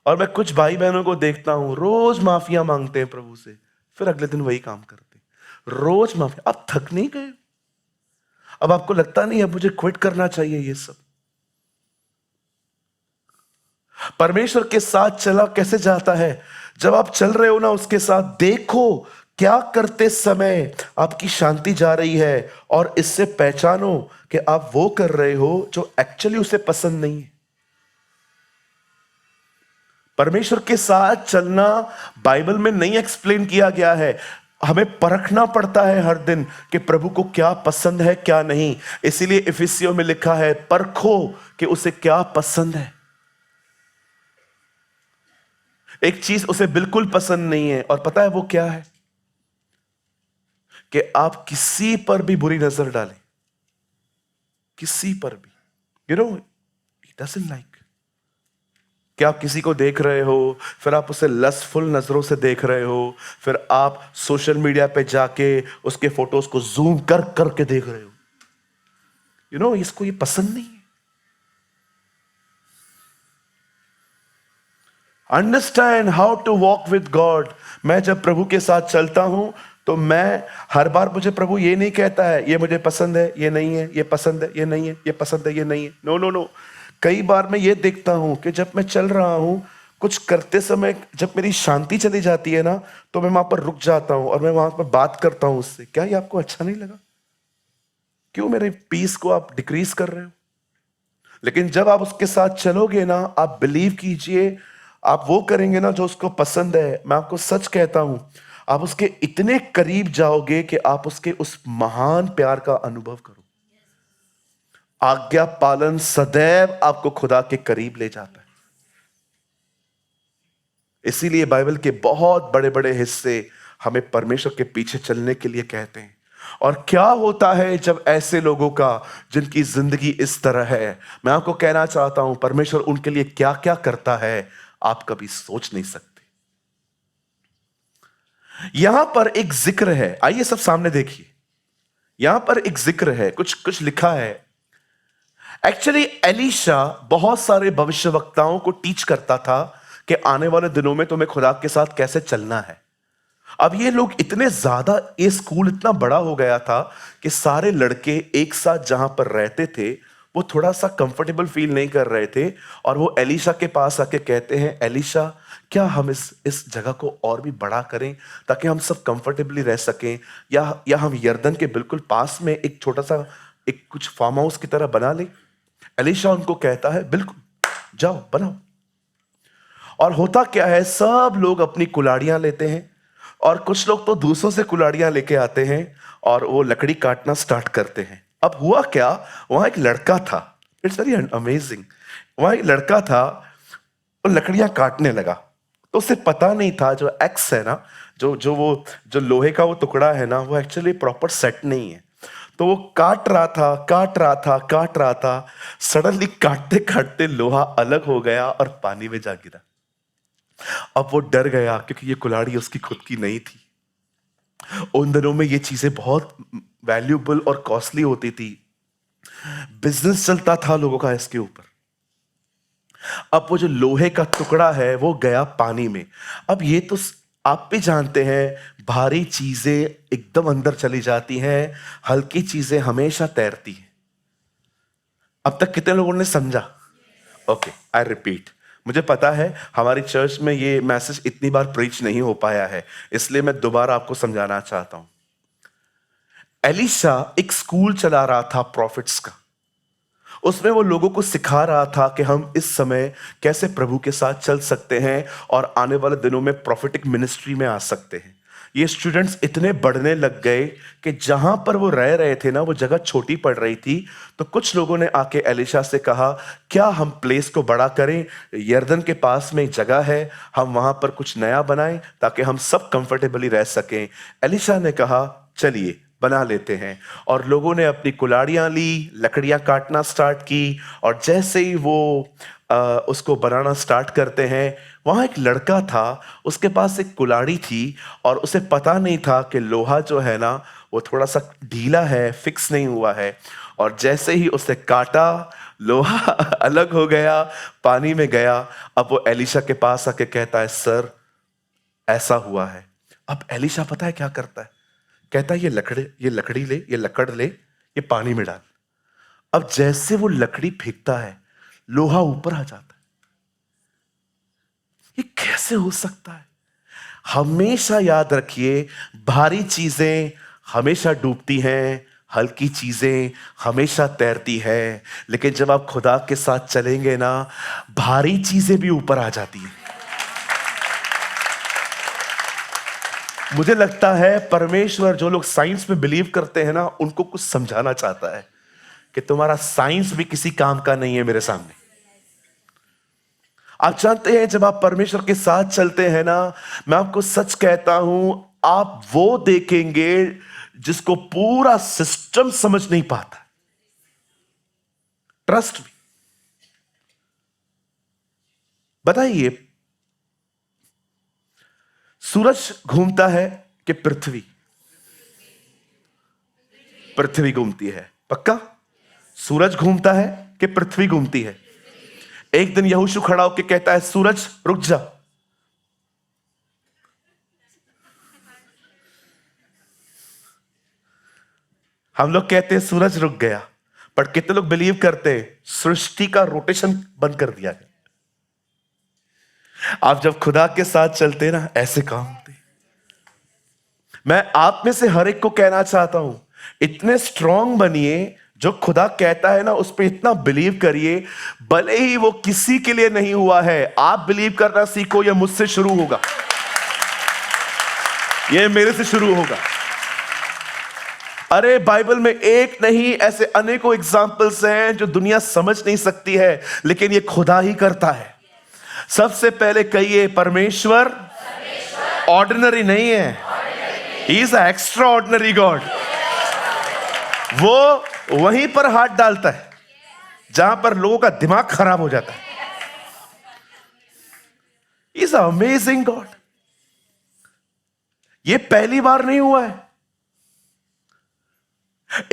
और मैं कुछ भाई बहनों को देखता हूं, रोज माफिया मांगते हैं प्रभु से, फिर अगले दिन वही काम करते हैं। रोज माफिया। आप थक नहीं गए? अब आपको लगता नहीं अब मुझे क्विट करना चाहिए ये सब? परमेश्वर के साथ चला कैसे जाता है? जब आप चल रहे हो ना उसके साथ, देखो क्या करते समय आपकी शांति जा रही है, और इससे पहचानो कि आप वो कर रहे हो जो एक्चुअली उसे पसंद नहीं है। परमेश्वर के साथ चलना बाइबल में नहीं एक्सप्लेन किया गया है। हमें परखना पड़ता है हर दिन कि प्रभु को क्या पसंद है क्या नहीं। इसीलिए इफिसियों में लिखा है परखो कि उसे क्या पसंद है। एक चीज उसे बिल्कुल पसंद नहीं है, और पता है वो क्या है? कि आप किसी पर भी बुरी नजर डालें, किसी पर भी। You know he doesn't like. कि आप किसी को देख रहे हो, फिर आप उसे लस्टफुल नजरों से देख रहे हो, फिर आप सोशल मीडिया पे जाके उसके फोटोज को जूम कर करके देख रहे हो। यू नो इसको ये पसंद नहीं है। Understand how to walk with God. मैं जब प्रभु के साथ चलता हूं तो मैं हर बार, मुझे प्रभु ये नहीं कहता है ये मुझे पसंद है ये नहीं है, ये पसंद है ये नहीं है, ये पसंद है ये नहीं है। No no no. कई बार मैं ये देखता हूं कि जब मैं चल रहा हूं कुछ करते समय, जब मेरी शांति चली जाती है ना, तो मैं वहां पर रुक जाता हूं और मैं वहां पर बात करता हूं उससे, क्या ये आपको अच्छा नहीं लगा? क्यों मेरे पीस को आप डिक्रीज कर रहे हो? लेकिन जब आप उसके साथ चलोगे ना, आप बिलीव कीजिए, आप वो करेंगे ना जो उसको पसंद है। मैं आपको सच कहता हूं, आप उसके इतने करीब जाओगे कि आप उसके उस महान प्यार का अनुभव करो। आज्ञा पालन सदैव आपको खुदा के करीब ले जाता है। इसीलिए बाइबल के बहुत बड़े बड़े हिस्से हमें परमेश्वर के पीछे चलने के लिए कहते हैं। और क्या होता है जब ऐसे लोगों का, जिनकी जिंदगी इस तरह है, मैं आपको कहना चाहता हूं परमेश्वर उनके लिए क्या क्या करता है, आप कभी सोच नहीं सकते। यहां पर एक जिक्र है, आइए सब सामने देखिए। यहां पर एक जिक्र है, कुछ कुछ लिखा है। एक्चुअली एलीशा बहुत सारे भविष्यवक्ताओं को टीच करता था कि आने वाले दिनों में तुम्हें खुदा के साथ कैसे चलना है। अब ये लोग इतने ज्यादा, ये स्कूल इतना बड़ा हो गया था कि सारे लड़के एक साथ जहां पर रहते थे वो थोड़ा सा कंफर्टेबल फील नहीं कर रहे थे, और वो एलीशा के पास आके कहते हैं, एलीशा क्या हम इस जगह को और भी बड़ा करें ताकि हम सब कंफर्टेबली रह सकें, या हम यरदन के बिल्कुल पास में एक छोटा सा एक कुछ फार्म हाउस की तरह बना लें। एलीशा उनको कहता है बिल्कुल जाओ बनाओ। और होता क्या है, सब लोग अपनी कुल्हाड़ियां लेते हैं और कुछ लोग तो दूसरों से कुल्हाड़ियां लेके आते हैं और वो लकड़ी काटना स्टार्ट करते हैं। अब हुआ क्या, वहां एक लड़का था, इट्स वेरी अमेजिंग। वहां एक लड़का था, वो लकड़ियां काटने लगा, तो उसे पता नहीं था जो एक्स है ना, जो लोहे का वो टुकड़ा है ना, वो एक्चुअली प्रॉपर सेट नहीं है। तो वो काट रहा था, सडनली काटते काटते लोहा अलग हो गया और पानी में जा गिरा। अब वो डर गया क्योंकि ये कुल्हाड़ी उसकी खुद की नहीं थी। उन दिनों में ये चीजें बहुत वैल्यूएबल और कॉस्टली होती थी, बिजनेस चलता था लोगों का इसके ऊपर। अब वो जो लोहे का टुकड़ा है वो गया पानी में। अब ये तो आप भी जानते हैं, भारी चीजें एकदम अंदर चली जाती हैं, हल्की चीजें हमेशा तैरती हैं। अब तक कितने लोगों ने समझा? Okay, I repeat. मुझे पता है हमारी चर्च में ये मैसेज इतनी बार प्रीच नहीं हो पाया है, इसलिए मैं दोबारा आपको समझाना चाहता हूं। एलीशा एक स्कूल चला रहा था प्रॉफिट्स का। उसमें वो लोगों को सिखा रहा था कि हम इस समय कैसे प्रभु के साथ चल सकते हैं और आने वाले दिनों में प्रॉफिटिक मिनिस्ट्री में आ सकते हैं। ये स्टूडेंट्स इतने बढ़ने लग गए कि जहां पर वो रह रहे थे ना, वो जगह छोटी पड़ रही थी। तो कुछ लोगों ने आके एलीशा से कहा, क्या हम प्लेस को बड़ा करें, यरदन के पास में एक जगह है, हम वहां पर कुछ नया बनाएं ताकि हम सब कंफर्टेबली रह सकें। एलीशा ने कहा चलिए बना लेते हैं, और लोगों ने अपनी कुल्हाड़ियां ली, लकड़ियां काटना स्टार्ट की, और जैसे ही वो उसको बनाना स्टार्ट करते हैं, वहां एक लड़का था, उसके पास एक कुल्हाड़ी थी और उसे पता नहीं था कि लोहा जो है ना वो थोड़ा सा ढीला है, फिक्स नहीं हुआ है। और जैसे ही उसे काटा, लोहा अलग हो गया, पानी में गया। अब वो एलीशा के पास आके कहता है, सर ऐसा हुआ है। अब एलीशा पता है क्या करता है, कहता है ये लकड़ ले, ये पानी में डाल। अब जैसे वो लकड़ी फेंकता है, लोहा ऊपर आ जाता है। ये कैसे हो सकता है? हमेशा याद रखिए, भारी चीजें हमेशा डूबती हैं, हल्की चीजें हमेशा तैरती है। लेकिन जब आप खुदा के साथ चलेंगे ना, भारी चीजें भी ऊपर आ जाती हैं। मुझे लगता है परमेश्वर जो लोग साइंस में बिलीव करते हैं ना, उनको कुछ समझाना चाहता है कि तुम्हारा साइंस भी किसी काम का नहीं है मेरे सामने। आप जानते हैं, जब आप परमेश्वर के साथ चलते हैं ना, मैं आपको सच कहता हूं, आप वो देखेंगे जिसको पूरा सिस्टम समझ नहीं पाता। Trust me. बताइए, सूरज घूमता है कि पृथ्वी घूमती है? पक्का? सूरज घूमता है कि पृथ्वी घूमती है? एक दिन यहोशू खड़ा होकर कहता है, सूरज रुक जा। हम लोग कहते हैं सूरज रुक गया, पर कितने लोग बिलीव करते हैं सृष्टि का रोटेशन बंद कर दिया गया? आप जब खुदा के साथ चलते हैं ना, ऐसे काम होते। मैं आप में से हर एक को कहना चाहता हूं, इतने स्ट्रांग बनिए, जो खुदा कहता है ना उस पर इतना बिलीव करिए, भले ही वो किसी के लिए नहीं हुआ है। आप बिलीव करना सीखो, यह मुझसे शुरू होगा, यह मेरे से शुरू होगा। अरे बाइबल में एक नहीं, ऐसे अनेकों एग्जाम्पल्स हैं जो दुनिया समझ नहीं सकती है, लेकिन ये खुदा ही करता है। सबसे पहले कहिए, परमेश्वर ऑर्डिनरी नहीं है, he is extra ordinary God. वो वहीं पर हाथ डालता है जहां पर लोगों का दिमाग खराब हो जाता है। He is amazing God. ये पहली बार नहीं हुआ है।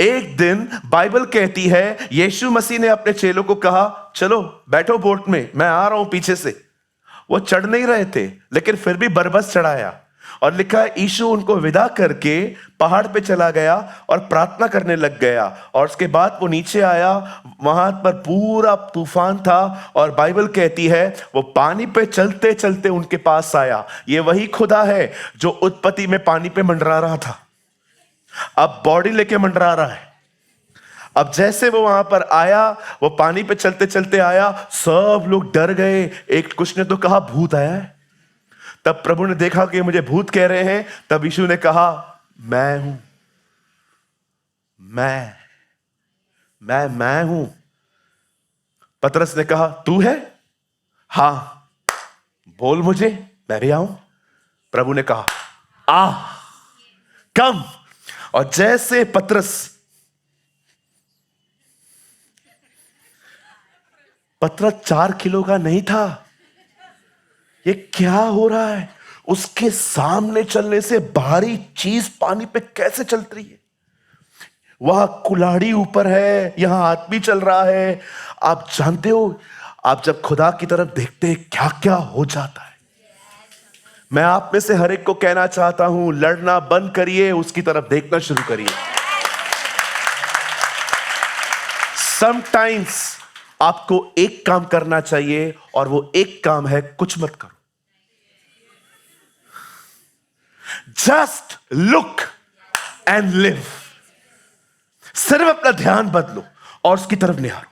एक दिन बाइबल कहती है यीशु मसीह ने अपने चेलों को कहा, चलो बैठो बोट में, मैं आ रहा हूं पीछे से। वो चढ़ नहीं रहे थे, लेकिन फिर भी बरबस चढ़ाया, और लिखा है यीशु उनको विदा करके पहाड़ पे चला गया और प्रार्थना करने लग गया। और उसके बाद वो नीचे आया, वहां पर पूरा तूफान था, और बाइबल कहती है वो पानी पे चलते चलते उनके पास आया। ये वही खुदा है जो उत्पत्ति में पानी पे मंडरा रहा था, अब बॉडी लेके मंडरा रहा है। अब जैसे वो वहां पर आया, वो पानी पे चलते चलते आया, सब लोग डर गए। एक कुछ ने तो कहा भूत आया है। तब प्रभु ने देखा कि मुझे भूत कह रहे हैं, तब यीशु ने कहा मैं हूं, मैं हूं। पतरस ने कहा तू है? हां, बोल मुझे, मैं भी आऊं। प्रभु ने कहा आ, कम। और जैसे पतरस 4 किलो का नहीं था। ये क्या हो रहा है? उसके सामने चलने से भारी चीज पानी पे कैसे चल रही है? वहां कुल्हाड़ी ऊपर है, यहां आदमी चल रहा है। आप जानते हो, आप जब खुदा की तरफ देखते हैं क्या क्या हो जाता है। मैं आप में से हर एक को कहना चाहता हूं, लड़ना बंद करिए, उसकी तरफ देखना शुरू करिए। समटाइम्स आपको एक काम करना चाहिए, और वो एक काम है कुछ मत करो। Just look and live. सिर्फ अपना ध्यान बदलो और उसकी तरफ निहारो।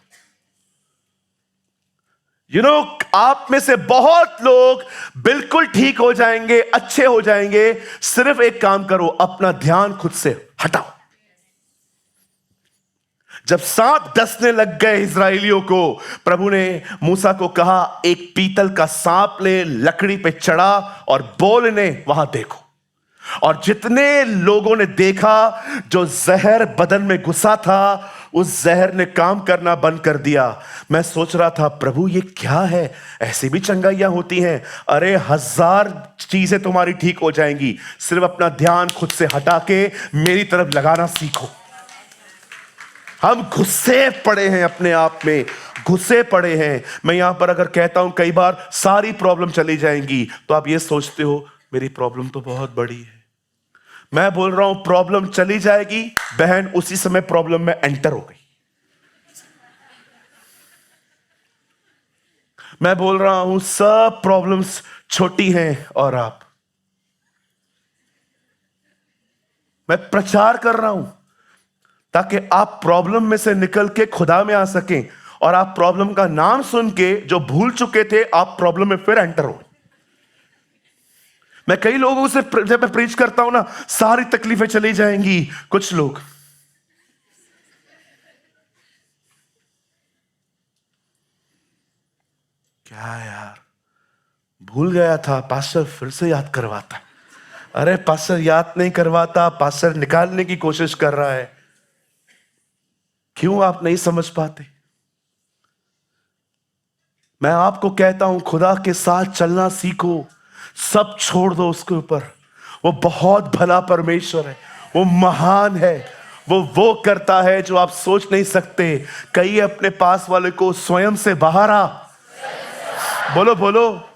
आप में से बहुत लोग बिल्कुल ठीक हो जाएंगे, अच्छे हो जाएंगे। सिर्फ एक काम करो, अपना ध्यान खुद से हटाओ। जब सांप डसने लग गए इस्राएलियों को, प्रभु ने मूसा को कहा एक पीतल का सांप ले, लकड़ी पे चढ़ा और बोल इन्हें वहां देखो। और जितने लोगों ने देखा, जो जहर बदन में घुसा था, उस जहर ने काम करना बंद कर दिया। मैं सोच रहा था प्रभु ये क्या है, ऐसी भी चंगाइयां होती हैं? अरे 1000 चीजें तुम्हारी ठीक हो जाएंगी, सिर्फ अपना ध्यान खुद से हटा के मेरी तरफ लगाना सीखो। हम घुसे पड़े हैं, अपने आप में घुसे पड़े हैं। मैं यहां पर अगर कहता हूं कई बार सारी प्रॉब्लम चली जाएंगी, तो आप ये सोचते हो मेरी प्रॉब्लम तो बहुत बड़ी है। मैं बोल रहा हूं प्रॉब्लम चली जाएगी, बहन उसी समय प्रॉब्लम में एंटर हो गई। मैं बोल रहा हूं सब प्रॉब्लम्स छोटी हैं, और मैं प्रचार कर रहा हूं ताकि आप प्रॉब्लम में से निकल के खुदा में आ सकें, और आप प्रॉब्लम का नाम सुन के जो भूल चुके थे, आप प्रॉब्लम में फिर एंटर हो। मैं कई लोगों से जब मैं प्रीच करता हूं ना, सारी तकलीफें चली जाएंगी। कुछ लोग क्या यार, भूल गया था, पास्टर फिर से याद करवाता। अरे पास्टर याद नहीं करवाता, पास्टर निकालने की कोशिश कर रहा है। क्यों आप नहीं समझ पाते? मैं आपको कहता हूं खुदा के साथ चलना सीखो, सब छोड़ दो उसके ऊपर। वो बहुत भला परमेश्वर है, वो महान है, वो करता है जो आप सोच नहीं सकते। कई अपने पास वाले को स्वयं से बाहर आ, बोलो बोलो,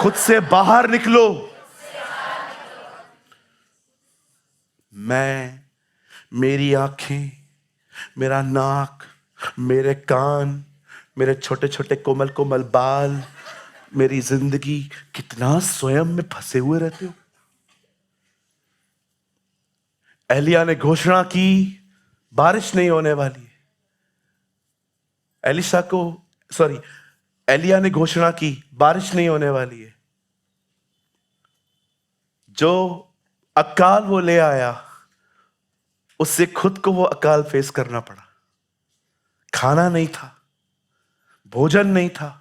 खुद से बाहर निकलो। मेरी आंखें, मेरा नाक, मेरे कान, मेरे छोटे छोटे कोमल कोमल बाल, मेरी जिंदगी, कितना स्वयं में फंसे हुए रहते हो। एलिया ने घोषणा की बारिश नहीं होने वाली है। एलिया ने घोषणा की बारिश नहीं होने वाली है। जो अकाल वो ले आया, उससे खुद को वो अकाल फेस करना पड़ा। खाना नहीं था, भोजन नहीं था,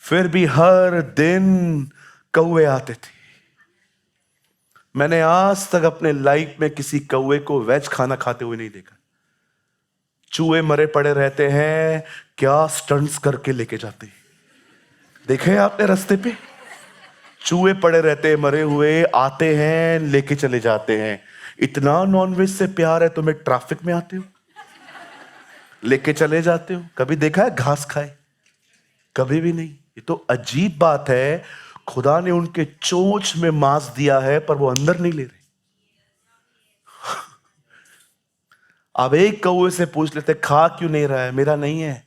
फिर भी हर दिन कौवे आते थे। मैंने आज तक अपने लाइफ में किसी कौवे को वेज खाना खाते हुए नहीं देखा। चूहे मरे पड़े रहते हैं, क्या स्टंट्स करके लेके जाते हैं। देखे आपने रास्ते पे चूहे पड़े रहते हैं मरे हुए, आते हैं लेके चले जाते हैं। इतना नॉनवेज से प्यार है तुम्हें, ट्रैफिक में आते हो, लेके चले जाते हो। कभी देखा है घास खाए? कभी भी नहीं। ये तो अजीब बात है, खुदा ने उनके चोंच में मांस दिया है पर वो अंदर नहीं ले रहे। अब एक कौवे से पूछ लेते खा क्यों नहीं रहा है? मेरा नहीं है,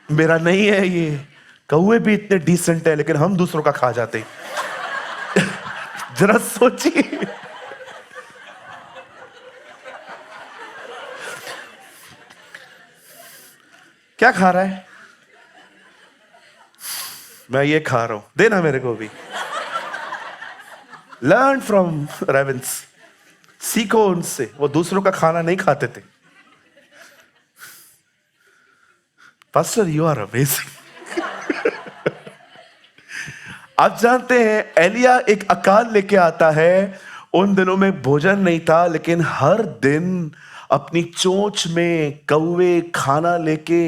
मेरा नहीं है ये। कौवे भी इतने डिसेंट है लेकिन हम दूसरों का खा जाते हैं। जरा सोचिए। क्या खा रहा है? मैं ये खा रहा हूं, देना मेरे को भी। लर्न फ्रॉम रेवेंस, सीखो उनसे, वो दूसरों का खाना नहीं खाते थे। Pastor you are amazing. आप जानते हैं एलिया एक अकाल लेके आता है। उन दिनों में भोजन नहीं था लेकिन हर दिन अपनी चोंच में कौवे खाना लेके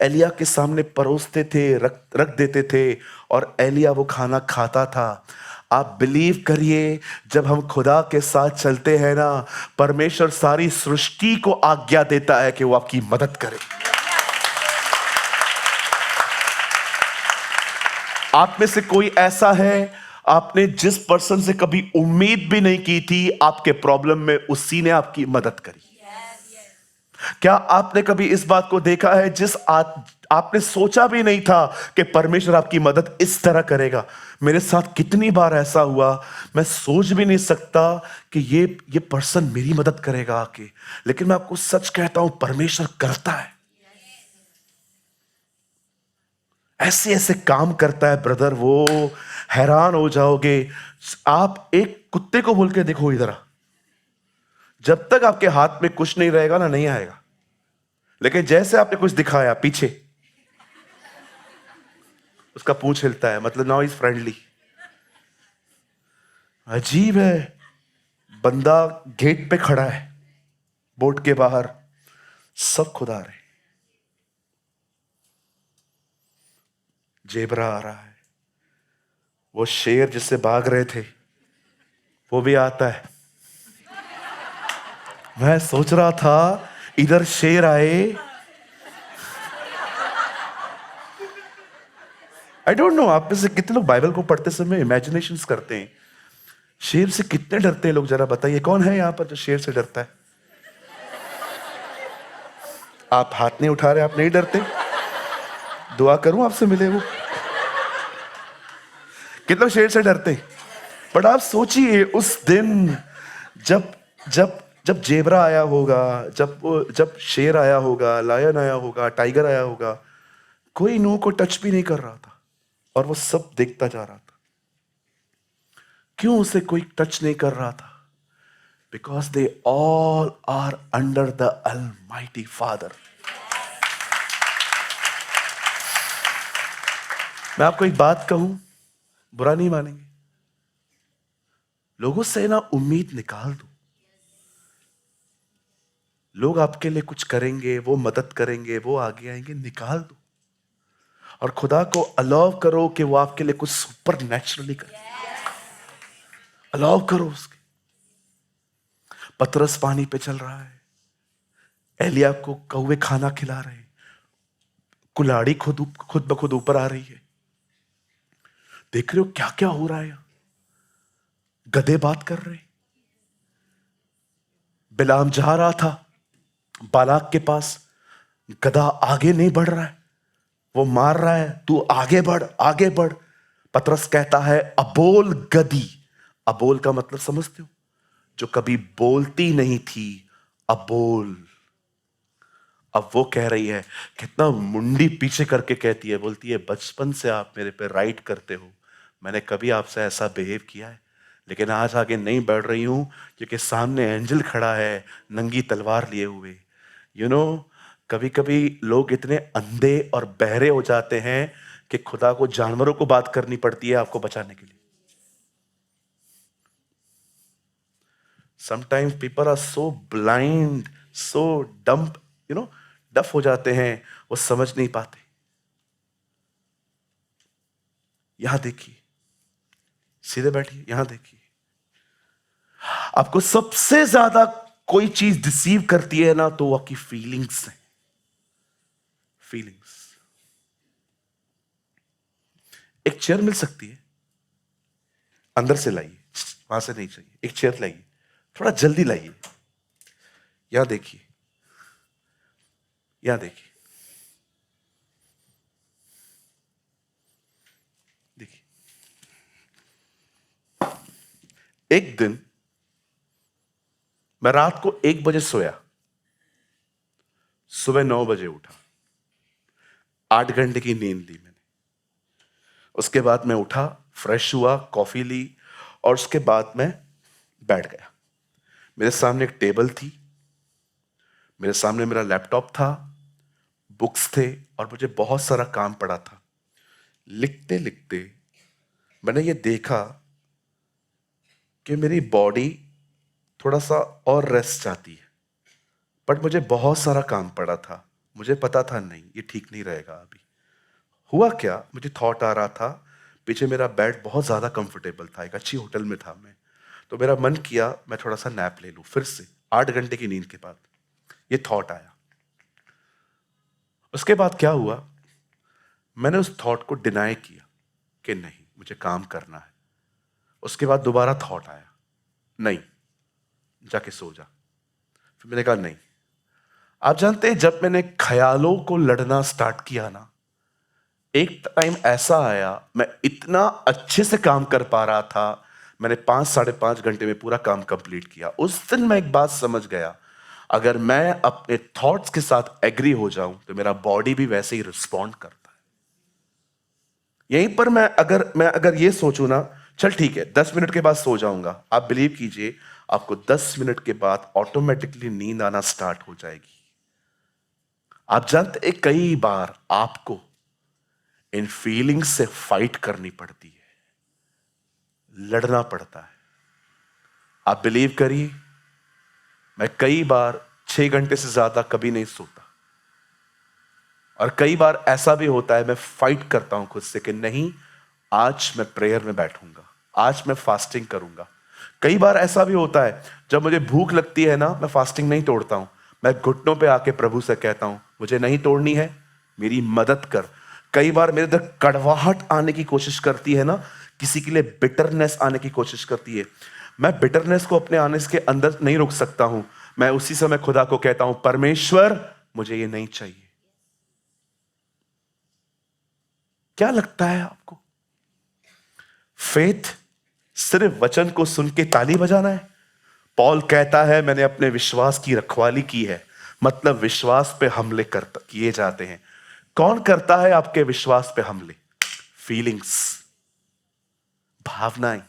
एलिया के सामने परोसते थे, रख देते थे और एलिया वो खाना खाता था। आप बिलीव करिए, जब हम खुदा के साथ चलते हैं ना, परमेश्वर सारी सृष्टि को आज्ञा देता है कि वो आपकी मदद करे। आप में से कोई ऐसा है, आपने जिस पर्सन से कभी उम्मीद भी नहीं की थी, आपके प्रॉब्लम में उसी ने आपकी मदद करी। क्या आपने कभी इस बात को देखा है, आपने सोचा भी नहीं था कि परमेश्वर आपकी मदद इस तरह करेगा? मेरे साथ कितनी बार ऐसा हुआ, मैं सोच भी नहीं सकता कि ये पर्सन मेरी मदद करेगा आके, लेकिन मैं आपको सच कहता हूं, परमेश्वर करता है। ऐसे ऐसे काम करता है ब्रदर, वो हैरान हो जाओगे। आप एक कुत्ते को बोल के देखो इधर आ, जब तक आपके हाथ में कुछ नहीं रहेगा ना, नहीं आएगा। लेकिन जैसे आपने कुछ दिखाया पीछे, उसका पूंछ हिलता है, मतलब नाउ इज फ्रेंडली। अजीब है, बंदा गेट पे खड़ा है, बोट के बाहर, सब खुदा रहे। जेबरा आ रहा है, वो शेर जिससे भाग रहे थे वो भी आता है। मैं सोच रहा था इधर शेर आए। आई डोंट नो आप में से कितने लोग बाइबल को पढ़ते समय इमेजिनेशंस करते हैं। शेर से कितने डरते हैं लोग, जरा बताइए। कौन है यहां पर जो शेर से डरता है? आप हाथ नहीं उठा रहे, आप नहीं डरते? दुआ करूं आपसे मिले वो? कितने लोग शेर से डरते हैं? बट आप सोचिए उस दिन जब जब जब जेबरा आया होगा, जब शेर आया होगा, लायन आया होगा, टाइगर आया होगा, कोई नूह को टच भी नहीं कर रहा था और वो सब देखता जा रहा था। क्यों उसे कोई टच नहीं कर रहा था? Because they all are under the almighty father. मैं आपको एक बात कहूं, बुरा नहीं मानेंगे, लोगों से ना उम्मीद निकाल दो। लोग आपके लिए कुछ करेंगे, वो मदद करेंगे, वो आगे आएंगे, निकाल दो और खुदा को अलाउ करो कि वो आपके लिए कुछ सुपर नेचुरली करे। अलाउ करो उसके। पतरस पानी पे चल रहा है, एलिया को कौवे खाना खिला रहे हैं, कुल्हाड़ी खुद ब खुद ऊपर आ रही है। देख रहे हो क्या क्या हो रहा है यहां? गधे बात कर रहे हैं। बिलाम जा रहा था बालाक के पास, गधा आगे नहीं बढ़ रहा है, वो मार रहा है, तू आगे बढ़ आगे बढ़। पतरस कहता है अबोल गधी। अबोल का मतलब समझते हो? जो कभी बोलती नहीं थी, अबोल। अब वो कह रही है, कितना मुंडी पीछे करके कहती है, बोलती है बचपन से आप मेरे पे राइट करते हो, मैंने कभी आपसे ऐसा बिहेव किया है? लेकिन आज आगे नहीं बढ़ रही हूं क्योंकि सामने एंजल खड़ा है नंगी तलवार लिए हुए। यू नो, कभी कभी लोग इतने अंधे और बहरे हो जाते हैं कि खुदा को जानवरों को बात करनी पड़ती है आपको बचाने के लिए। Sometimes people are so blind, so dumb, डफ हो जाते हैं, वो समझ नहीं पाते। यहां देखिए, सीधे बैठिए, यहां देखिए। आपको सबसे ज्यादा कोई चीज डिसीव करती है ना, तो वो आपकी फीलिंग्स है। फीलिंग्स। एक चेयर मिल सकती है, अंदर से लाइए, वहां से नहीं चाहिए। एक चेयर लाइए, थोड़ा जल्दी लाइए। यहां देखिए, यहां देखिए, देखिए। एक दिन मैं रात को 1 बजे सोया, सुबह 9 बजे उठा। 8 घंटे की नींद ली मैंने। उसके बाद मैं उठा, फ्रेश हुआ, कॉफी ली, और उसके बाद मैं बैठ गया। मेरे सामने एक टेबल थी, मेरे सामने मेरा लैपटॉप था, बुक्स थे, और मुझे बहुत सारा काम पड़ा था। लिखते लिखते मैंने ये देखा कि मेरी बॉडी थोड़ा सा और रेस्ट चाहती है, बट मुझे बहुत सारा काम पड़ा था। मुझे पता था नहीं, ये ठीक नहीं रहेगा अभी। हुआ क्या, मुझे थॉट आ रहा था, पीछे मेरा बेड बहुत ज़्यादा कंफर्टेबल था, एक अच्छी होटल में था मैं, तो मेरा मन किया मैं थोड़ा सा नैप ले लूँ फिर से। 8 घंटे की नींद के बाद ये थॉट आया। उसके बाद क्या हुआ, मैंने उस थॉट को डिनाई किया कि नहीं, मुझे काम करना है। उसके बाद दोबारा थॉट आया, नहीं, जाके सो जा। फिर मैंने कहा नहीं। आप जानते हैं, जब मैंने ख्यालों को लड़ना स्टार्ट किया ना, एक टाइम ऐसा आया, मैं इतना अच्छे से काम कर पा रहा था, मैंने 5-5.5 घंटे में पूरा काम कंप्लीट किया। उस दिन मैं एक बात समझ गया, अगर मैं अपने थॉट्स के साथ एग्री हो जाऊं तो मेरा बॉडी भी वैसे ही रिस्पॉन्ड करता है। यहीं पर मैं अगर ये सोचूं ना, चल ठीक है 10 मिनट के बाद सो जाऊंगा, आप बिलीव कीजिए आपको 10 मिनट के बाद ऑटोमेटिकली नींद आना स्टार्ट हो जाएगी। आप जानते हैं, कई बार आपको इन फीलिंग्स से फाइट करनी पड़ती है, लड़ना पड़ता है। आप बिलीव करिए, मैं कई बार 6 घंटे से ज्यादा कभी नहीं सोता, और कई बार ऐसा भी होता है मैं फाइट करता हूं खुद से कि नहीं, आज मैं प्रेयर में बैठूंगा, आज मैं फास्टिंग करूंगा। कई बार ऐसा भी होता है, जब मुझे भूख लगती है ना, मैं फास्टिंग नहीं तोड़ता हूं, मैं घुटनों पे आके प्रभु से कहता हूं, मुझे नहीं तोड़नी है, मेरी मदद कर। कई बार मेरे अंदर कड़वाहट आने की कोशिश करती है ना, किसी के लिए बिटरनेस आने की कोशिश करती है, मैं बिटरनेस को अपने आने के अंदर नहीं रोक सकता हूं। मैं उसी समय खुदा को कहता हूं, परमेश्वर मुझे ये नहीं चाहिए। क्या लगता है आपको, फेथ सिर्फ वचन को सुन के ताली बजाना है? पॉल कहता है, मैंने अपने विश्वास की रखवाली की है, मतलब विश्वास पे हमले किए जाते हैं। कौन करता है आपके विश्वास पे हमले? फीलिंग्स, भावनाएं।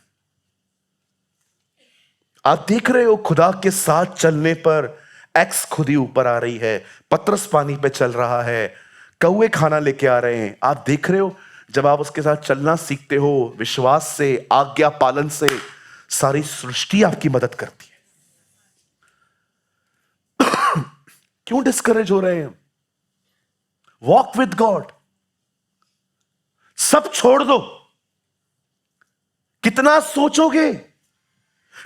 आप देख रहे हो, खुदा के साथ चलने पर एक्स खुद ही ऊपर आ रही है, पतरस पानी पे चल रहा है, कौवे खाना लेके आ रहे हैं। आप देख रहे हो, जब आप उसके साथ चलना सीखते हो विश्वास से, आज्ञा पालन से, सारी सृष्टि आपकी मदद करती है। क्यों डिस्करेज हो रहे हैं? वॉक विद गॉड, सब छोड़ दो। कितना सोचोगे,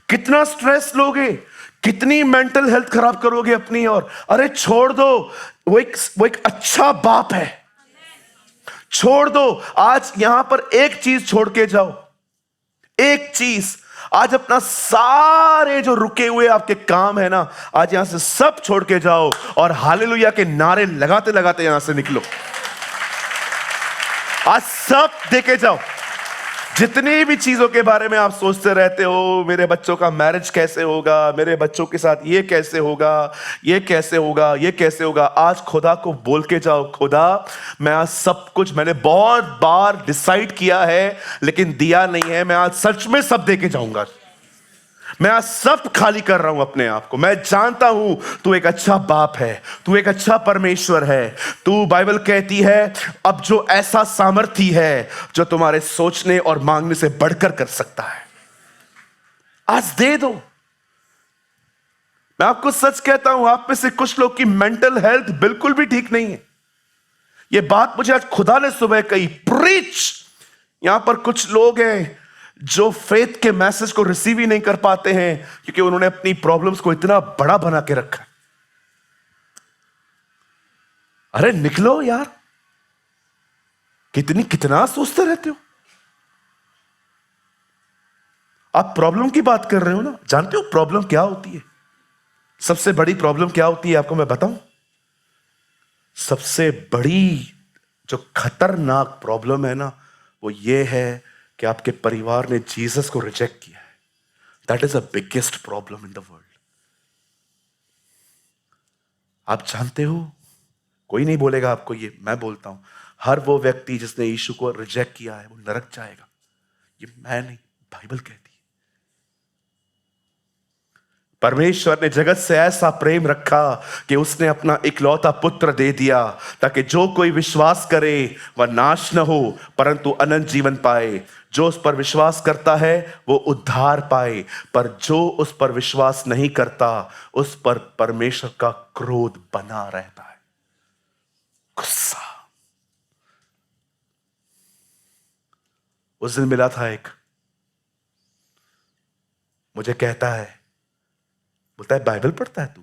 कितना स्ट्रेस लोगे, कितनी मेंटल हेल्थ खराब करोगे अपनी। और अरे छोड़ दो, वो एक अच्छा बाप है, छोड़ दो। आज यहां पर एक चीज छोड़ के जाओ, एक चीज। आज अपना सारे जो रुके हुए आपके काम है ना, आज यहां से सब छोड़ के जाओ और हालेलुया के नारे लगाते लगाते यहां से निकलो। आज सब देके जाओ। जितनी भी चीजों के बारे में आप सोचते रहते हो, मेरे बच्चों का मैरिज कैसे होगा, मेरे बच्चों के साथ ये कैसे होगा, ये कैसे होगा, ये कैसे होगा, आज खुदा को बोल के जाओ, खुदा मैं आज सब कुछ मैंने बहुत बार डिसाइड किया है लेकिन दिया नहीं है, मैं आज सच में सब दे के जाऊंगा। मैं आज सब खाली कर रहा हूं अपने आप को। मैं जानता हूं तू एक अच्छा बाप है, तू एक अच्छा परमेश्वर है। तू, बाइबल कहती है, अब जो ऐसा सामर्थी है जो तुम्हारे सोचने और मांगने से बढ़कर कर सकता है, आज दे दो। मैं आपको सच कहता हूं, आप में से कुछ लोग की मेंटल हेल्थ बिल्कुल भी ठीक नहीं है। यह बात मुझे आज खुदा ने सुबह कही, प्रीच। यहां पर कुछ लोग हैं जो फेथ के मैसेज को रिसीव ही नहीं कर पाते हैं क्योंकि उन्होंने अपनी प्रॉब्लम्स को इतना बड़ा बना के रखा है। अरे निकलो यार, कितना सोचते रहते हो। आप प्रॉब्लम की बात कर रहे हो ना, जानते हो प्रॉब्लम क्या होती है? सबसे बड़ी प्रॉब्लम क्या होती है आपको मैं बताऊं? सबसे बड़ी जो खतरनाक प्रॉब्लम है ना, वो ये है कि आपके परिवार ने जीसस को रिजेक्ट किया है। That is the biggest problem in the world. आप जानते हो, कोई नहीं बोलेगा आपको ये, मैं बोलता हूं, हर वो व्यक्ति जिसने यीशु को रिजेक्ट किया है वो नरक जाएगा। ये मैं नहीं, बाइबल कहती है। परमेश्वर ने जगत से ऐसा प्रेम रखा कि उसने अपना इकलौता पुत्र दे दिया ताकि जो कोई विश्वास करे वह नाश न हो परंतु अनंत जीवन पाए। जो उस पर विश्वास करता है वो उद्धार पाए, पर जो उस पर विश्वास नहीं करता उस पर परमेश्वर का क्रोध बना रहता है, गुस्सा। उस दिन मिला था एक, मुझे कहता है, बोलता है बाइबल पढ़ता है तू?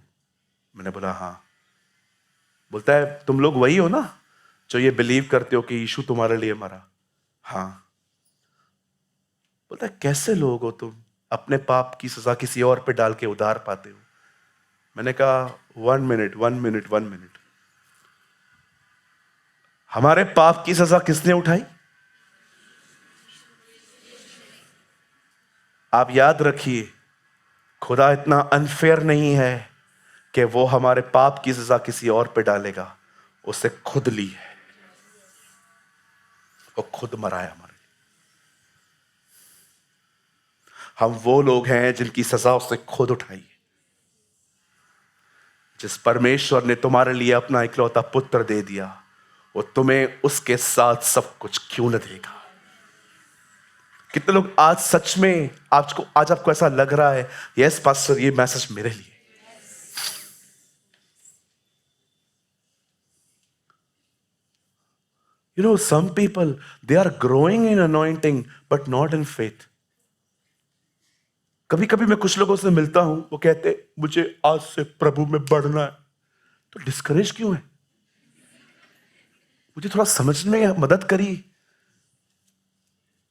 मैंने बोला हाँ। बोलता है तुम लोग वही हो ना जो ये बिलीव करते हो कि यीशु तुम्हारे लिए मरा? हाँ। बोलता है कैसे लोग हो तुम, अपने पाप की सजा किसी और पे डाल के उधार पाते हो? मैंने कहा 1 मिनट। हमारे पाप की सजा किसने उठाई? आप याद रखिए, खुदा इतना अनफेयर नहीं है कि वो हमारे पाप की सजा किसी और पे डालेगा। उससे खुद ली है, वो खुद मरा है हमारे लिए। हम वो लोग हैं जिनकी सजा उसने खुद उठाई है। जिस परमेश्वर ने तुम्हारे लिए अपना इकलौता पुत्र दे दिया, वो तुम्हें उसके साथ सब कुछ क्यों न देगा? कितने लोग आज सच में आज आपको ऐसा लग रहा है, यस पास्टर ये मैसेज मेरे लिए? You know, some people, they are growing in anointing, but not in faith. कभी कभी मैं कुछ लोगों से मिलता हूं, वो कहते मुझे आज से प्रभु में बढ़ना है। तो डिस्करेज क्यों है? मुझे थोड़ा समझने में मदद करिए।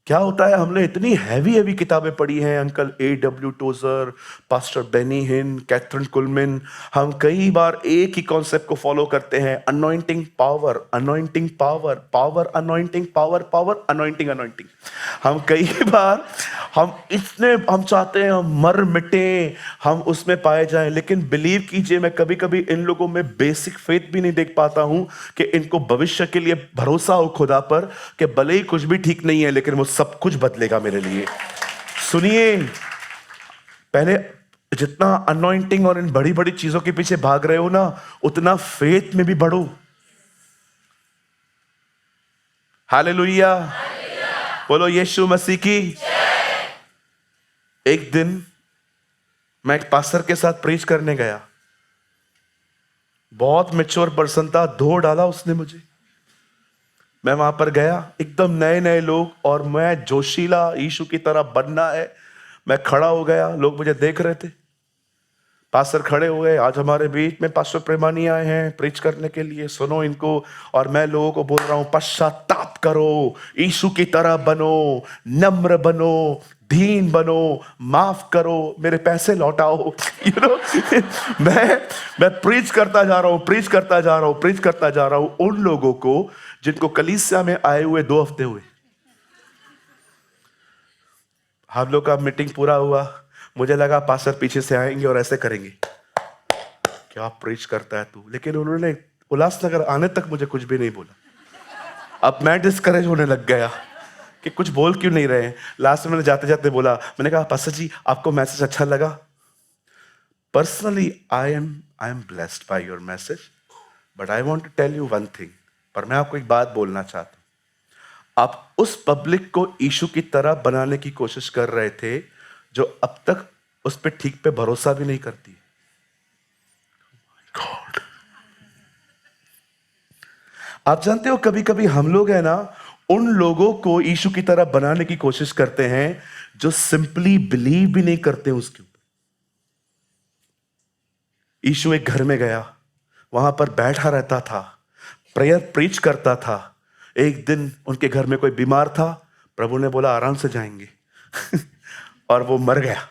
क्या होता है, हमने इतनी हैवी किताबें पढ़ी हैं, uncle A.W. Trouser, pastor Beni हिन, कैथरीन कुलमिन। हम कई बार एक ही कॉन्सेप्ट को फॉलो करते हैं, anointing power, anointing power, power anointing, power power anointing anointing. हम कई बार हम चाहते हैं हम मर मिटे, हम उसमें पाए जाएं। लेकिन बिलीव कीजिए, मैं कभी कभी इन लोगों में बेसिक फेथ भी नहीं देख पाता हूं कि इनको भविष्य के लिए भरोसा हो खुदा पर कि भले ही कुछ भी ठीक नहीं है लेकिन वो सब कुछ बदलेगा मेरे लिए। सुनिए, पहले जितना अनॉइंटिंग और इन बड़ी बड़ी चीजों के पीछे भाग रहे हो ना, उतना फेथ में भी बढ़ो। हालेलुया, बोलो यीशु मसीह की। एक दिन मैं एक पास्टर के साथ प्रीच करने गया। बहुत मैच्योर पर्सन था, धो डाला उसने मुझे। मैं वहां पर गया, एकदम नए नए लोग, और मैं जोशीला यीशु की तरह बनना है। मैं खड़ा हो गया, लोग मुझे देख रहे थे। पास्टर खड़े हो गए, आज हमारे बीच में पास्टर प्रेमानी आए हैं प्रीच करने के लिए, सुनो इनको। और मैं लोगों को बोल रहा हूं पश्चाताप करो, यीशु की तरह बनो, नम्र बनो, दीन बनो, माफ करो, मेरे पैसे लौटाओ। यू नो मैं प्रीच करता जा रहा हूं उन लोगों को जिनको कलीसिया में आए हुए 2 हफ्ते हुए। हम लोग का मीटिंग पूरा हुआ, मुझे लगा पास्टर पीछे से आएंगे और ऐसे करेंगे, क्या प्रीच करता है तू। लेकिन उन्होंने उल्लासनगर आने तक मुझे कुछ भी नहीं बोला। अब मैं डिस्करेज होने लग गया कि कुछ बोल क्यों नहीं रहे हैं। लास्ट में मैंने जाते जाते बोला, मैंने कहा पास्टर जी आपको मैसेज अच्छा लगा? Personally I am blessed by your message, but I want to tell you one thing. पर मैं आपको एक बात बोलना चाहता हूं, आप उस पब्लिक को यीशु की तरह बनाने की कोशिश कर रहे थे जो अब तक उस पे ठीक पे भरोसा भी नहीं करती। God. आप जानते हो कभी कभी हम लोग है ना, उन लोगों को यीशु की तरह बनाने की कोशिश करते हैं जो सिंपली बिलीव भी नहीं करते उसके ऊपर। यीशु एक घर में गया, वहां पर बैठा रहता था, प्रेयर प्रीच करता था। एक दिन उनके घर में कोई बीमार था, प्रभु ने बोला आराम से जाएंगे और वो मर गया।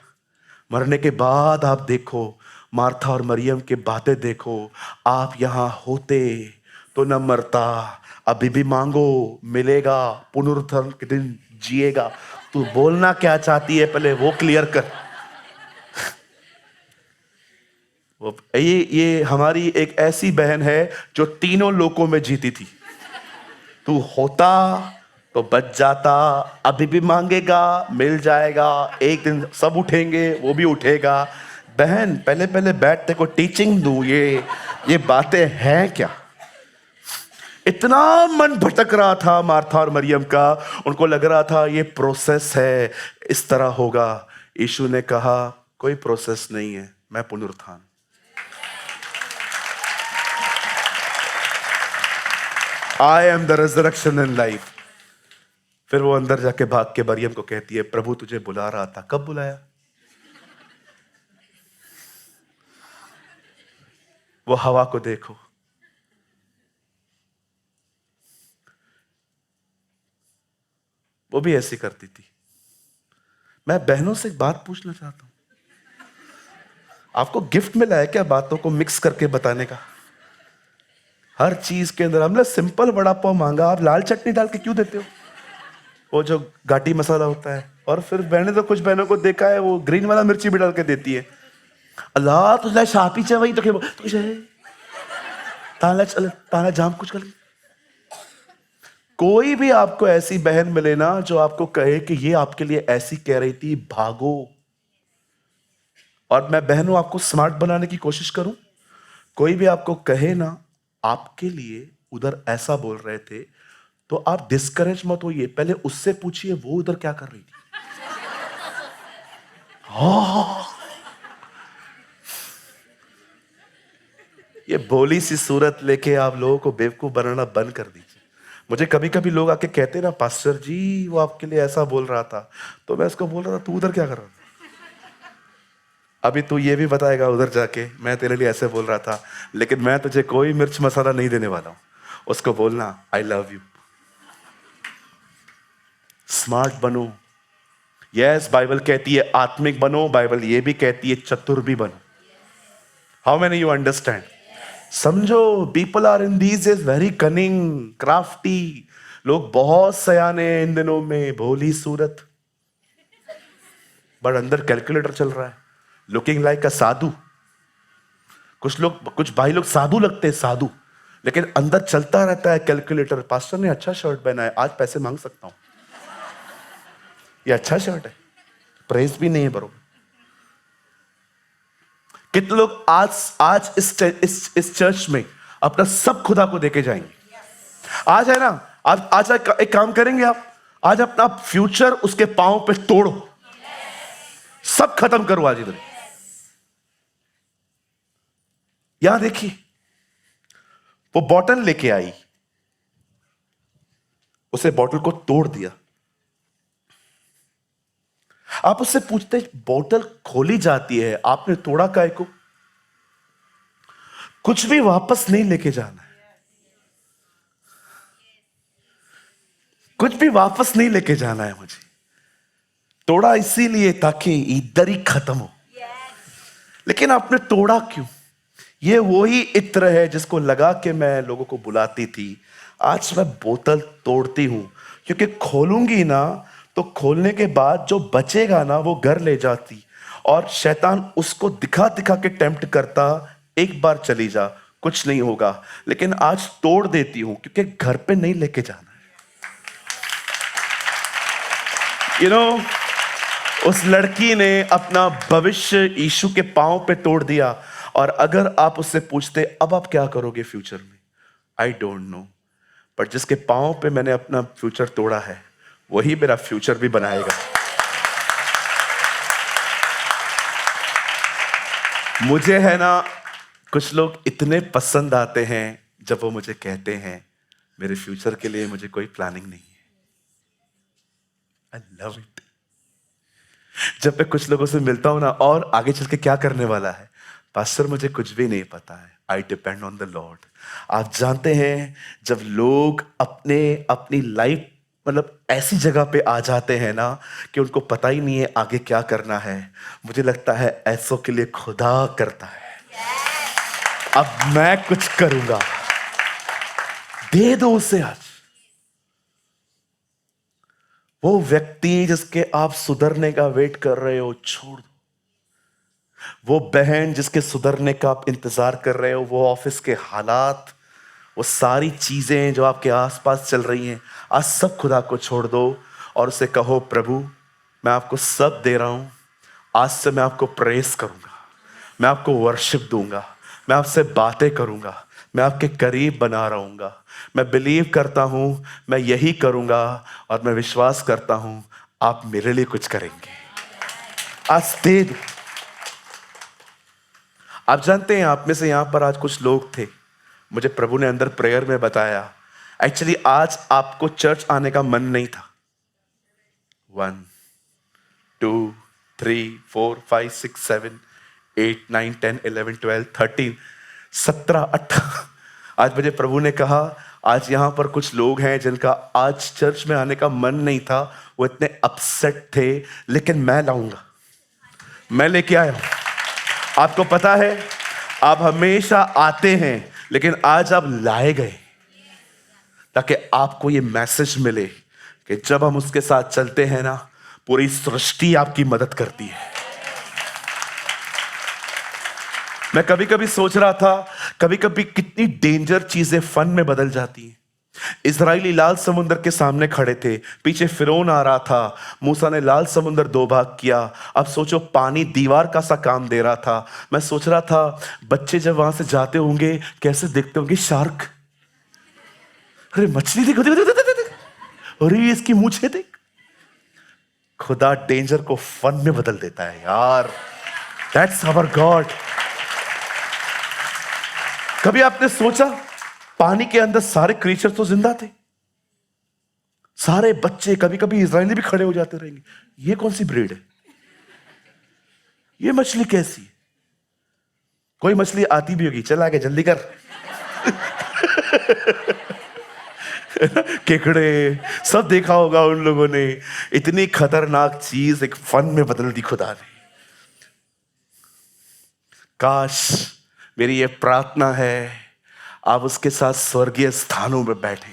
मरने के बाद आप देखो, मार्था और मरियम के बातें देखो, आप यहां होते तो न मरता, अभी भी मांगो मिलेगा, पुनरुत्थान के दिन जिएगा। तू बोलना क्या चाहती है पहले वो क्लियर कर। ये हमारी एक ऐसी बहन है जो तीनों लोकों में जीती थी। तू होता तो बच जाता, अभी भी मांगेगा मिल जाएगा, एक दिन सब उठेंगे वो भी उठेगा। बहन पहले पहले बैठते को टीचिंग दूं, ये बातें हैं क्या। इतना मन भटक रहा था मार्था और मरियम का, उनको लग रहा था ये प्रोसेस है, इस तरह होगा। यीशु ने कहा कोई प्रोसेस नहीं है, मैं पुनरुत्थान। I am the resurrection and life। फिर वो अंदर जाके भाग के मरियम को कहती है प्रभु तुझे बुला रहा था। कब बुलाया? वो हवा को देखो, वो भी ऐसी करती थी। मैं बहनों से एक बात पूछना चाहता हूं, आपको गिफ्ट मिला है क्या बातों को मिक्स करके बताने का? हर चीज के अंदर हमने सिंपल वड़ा पाव मांगा, आप लाल चटनी डाल के क्यों देते हो? वो जो घाटी मसाला होता है। और फिर मैंने तो कुछ बहनों को देखा है वो ग्रीन वाला मिर्ची भी डाल के देती है। अल्लाह तुझे शापी चे वही तो तुझे ताला चल ताला जाम कुछ कर। कोई भी आपको ऐसी बहन मिले ना जो आपको कहे कि ये आपके लिए ऐसी कह रही थी, भागो। और मैं बहनों आपको स्मार्ट बनाने की कोशिश करूं, कोई भी आपको कहे ना आपके लिए उधर ऐसा बोल रहे थे, तो आप डिस्करेज मत होइए, पहले उससे पूछिए वो उधर क्या कर रही थी। ये भोली सी सूरत लेके आप लोगों को बेवकूफ बनाना बंद कर दीजिए। मुझे कभी कभी लोग आके कहते ना पास्टर जी वो आपके लिए ऐसा बोल रहा था, तो मैं उसको बोल रहा था तू उधर क्या कर रहा था? अभी तू ये भी बताएगा उधर जाके मैं तेरे लिए ऐसे बोल रहा था, लेकिन मैं तुझे कोई मिर्च मसाला नहीं देने वाला हूं। उसको बोलना आई लव यू। स्मार्ट बनो। यस बाइबल कहती है आत्मिक बनो, बाइबल ये भी कहती है चतुर भी बनो। How many you understand? समझो, people are in these is very cunning crafty. लोग बहुत सयाने इन दिनों में, भोली सूरत बट अंदर कैलकुलेटर चल रहा है, लुकिंग लाइक अ साधु। कुछ भाई लोग साधु लगते हैं, साधु, लेकिन अंदर चलता रहता है कैलकुलेटर। पास्टर ने अच्छा शर्ट पहना है, आज पैसे मांग सकता हूं, ये अच्छा शर्ट है, प्रेस भी नहीं है बरोबर। कितने लोग आज इस चर्च में अपना सब खुदा को देके जाएंगे? आज है ना, आज एक काम करेंगे आप, आज अपना फ्यूचर उसके पांव पे तोड़ो, सब खत्म करो आज इधर। यहां देखिए, वो बॉटल लेके आई, उसे बॉटल को तोड़ दिया। आप उससे पूछते बॉटल खोली जाती है, आपने तोड़ा काहे को? कुछ भी वापस नहीं लेके जाना है, कुछ भी वापस नहीं लेके जाना है मुझे। तोड़ा इसीलिए ताकि इधर ही खत्म हो। लेकिन आपने तोड़ा क्यों? ये वही इत्र है जिसको लगा के मैं लोगों को बुलाती थी। आज मैं बोतल तोड़ती हूं, क्योंकि खोलूंगी ना तो खोलने के बाद जो बचेगा ना वो घर ले जाती, और शैतान उसको दिखा दिखा के टेम्प्ट करता, एक बार चली जा कुछ नहीं होगा। लेकिन आज तोड़ देती हूं क्योंकि घर पे नहीं लेके जाना है। यू नो, उस लड़की ने अपना भविष्य यीशु के पांव पे तोड़ दिया। और अगर आप उससे पूछते अब आप क्या करोगे फ्यूचर में, आई डोंट नो, बट जिसके पांव पे मैंने अपना फ्यूचर तोड़ा है वही मेरा फ्यूचर भी बनाएगा। मुझे है ना, कुछ लोग इतने पसंद आते हैं जब वो मुझे कहते हैं मेरे फ्यूचर के लिए मुझे कोई प्लानिंग नहीं है। I love it. जब मैं कुछ लोगों से मिलता हूं ना, और आगे चल के क्या करने वाला है पास्टर, मुझे कुछ भी नहीं पता है। I depend on the Lord. आप जानते हैं, जब लोग अपने अपनी लाइफ मतलब ऐसी जगह पे आ जाते हैं ना कि उनको पता ही नहीं है आगे क्या करना है, मुझे लगता है ऐसों के लिए खुदा करता है। अब मैं कुछ करूंगा, दे दो उसे। आज वो व्यक्ति जिसके आप सुधरने का वेट कर रहे हो, छोड़ दो। वो बहन जिसके सुधरने का आप इंतजार कर रहे हो, वो ऑफिस के हालात, वो सारी चीजें जो आपके आसपास चल रही हैं, आज सब खुदा को छोड़ दो और उसे कहो, प्रभु मैं आपको सब दे रहा हूं। आज से मैं आपको प्रेस करूंगा, मैं आपको वर्शिप दूंगा, मैं आपसे बातें करूंगा, मैं आपके करीब बना रहूंगा। मैं बिलीव करता हूं, मैं यही करूंगा और मैं विश्वास करता हूं आप मेरे लिए कुछ करेंगे। आज दे दो। आप जानते हैं, आप में से यहां पर आज कुछ लोग थे, मुझे प्रभु ने अंदर प्रेयर में बताया, एक्चुअली आज आपको चर्च आने का मन नहीं था। 1 2 3 4 5 6 7 8 9 10 11 12 13 17 18 आज मुझे प्रभु ने कहा, आज यहां पर कुछ लोग हैं जिनका आज चर्च में आने का मन नहीं था, वो इतने अपसेट थे, लेकिन मैं लाऊंगा, मैं लेके आया हूं। आपको पता है, आप हमेशा आते हैं, लेकिन आज आप लाए गए ताकि आपको ये मैसेज मिले कि जब हम उसके साथ चलते हैं ना, पूरी सृष्टि आपकी मदद करती है। मैं कभी कभी सोच रहा था, कभी कभी कितनी डेंजर चीजें फन में बदल जाती हैं। इजरायली लाल समुद्र के सामने खड़े थे, पीछे फिरौन आ रहा था, मूसा ने लाल समुद्र 2 भाग किया। अब सोचो, पानी दीवार का सा काम दे रहा था। मैं सोच रहा था, बच्चे जब वहां से जाते होंगे कैसे देखते होंगे, शार्क, अरे मछली देख, देख, देख, देख, देख, देख, अरे इसकी मूछें देख। खुदा डेंजर को फन में बदल देता है यार। That's our God. कभी आपने सोचा, पानी के अंदर सारे क्रीचर तो जिंदा थे, सारे बच्चे, कभी कभी इजरायली भी खड़े हो जाते रहेंगे, ये कौन सी ब्रीड है, ये मछली कैसी है? कोई मछली आती भी होगी, चल आगे जल्दी कर। केकड़े सब देखा होगा उन लोगों ने। इतनी खतरनाक चीज एक फन में बदल दी खुदा ने। काश, मेरी ये प्रार्थना है, आप उसके साथ स्वर्गीय स्थानों में बैठे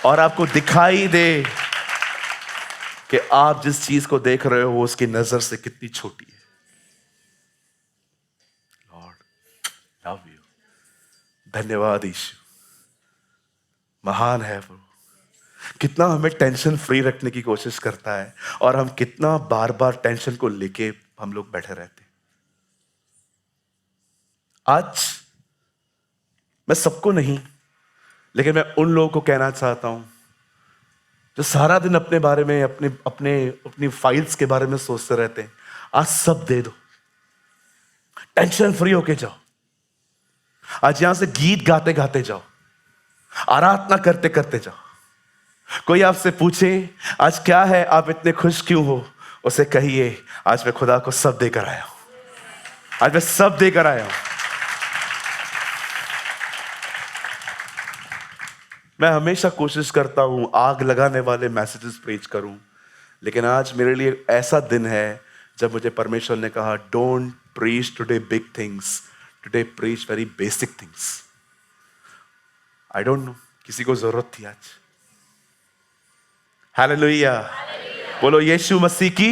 और आपको दिखाई दे कि आप जिस चीज को देख रहे हो वो उसकी नजर से कितनी छोटी है। Lord love you. धन्यवाद यीशु, महान है वो। कितना हमें टेंशन फ्री रखने की कोशिश करता है और हम कितना बार बार टेंशन को लेके हम लोग बैठे रहते हैं। आज मैं सबको नहीं, लेकिन मैं उन लोगों को कहना चाहता हूं जो सारा दिन अपने बारे में, अपनी फाइल्स के बारे में सोचते रहते हैं। आज सब दे दो, टेंशन फ्री होके जाओ। आज यहां से गीत गाते गाते जाओ, आराधना करते करते जाओ। कोई आपसे पूछे आज क्या है, आप इतने खुश क्यों हो, उसे कहिए आज मैं खुदा को सब देकर आया हूं, आज मैं सब देकर आया हूं। मैं हमेशा कोशिश करता हूं आग लगाने वाले मैसेजेस प्रीच करूं, लेकिन आज मेरे लिए ऐसा दिन है जब मुझे परमेश्वर ने कहा, don't preach today big things, today preach very basic things. I don't know, किसी को जरूरत थी आज। हालेलुया, बोलो यीशु मसीह की।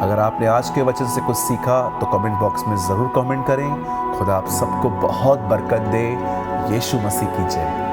अगर आपने आज के वचन से कुछ सीखा तो कमेंट बॉक्स में ज़रूर कमेंट करें। खुदा आप सबको बहुत बरकत दे। यीशु मसीह की जय।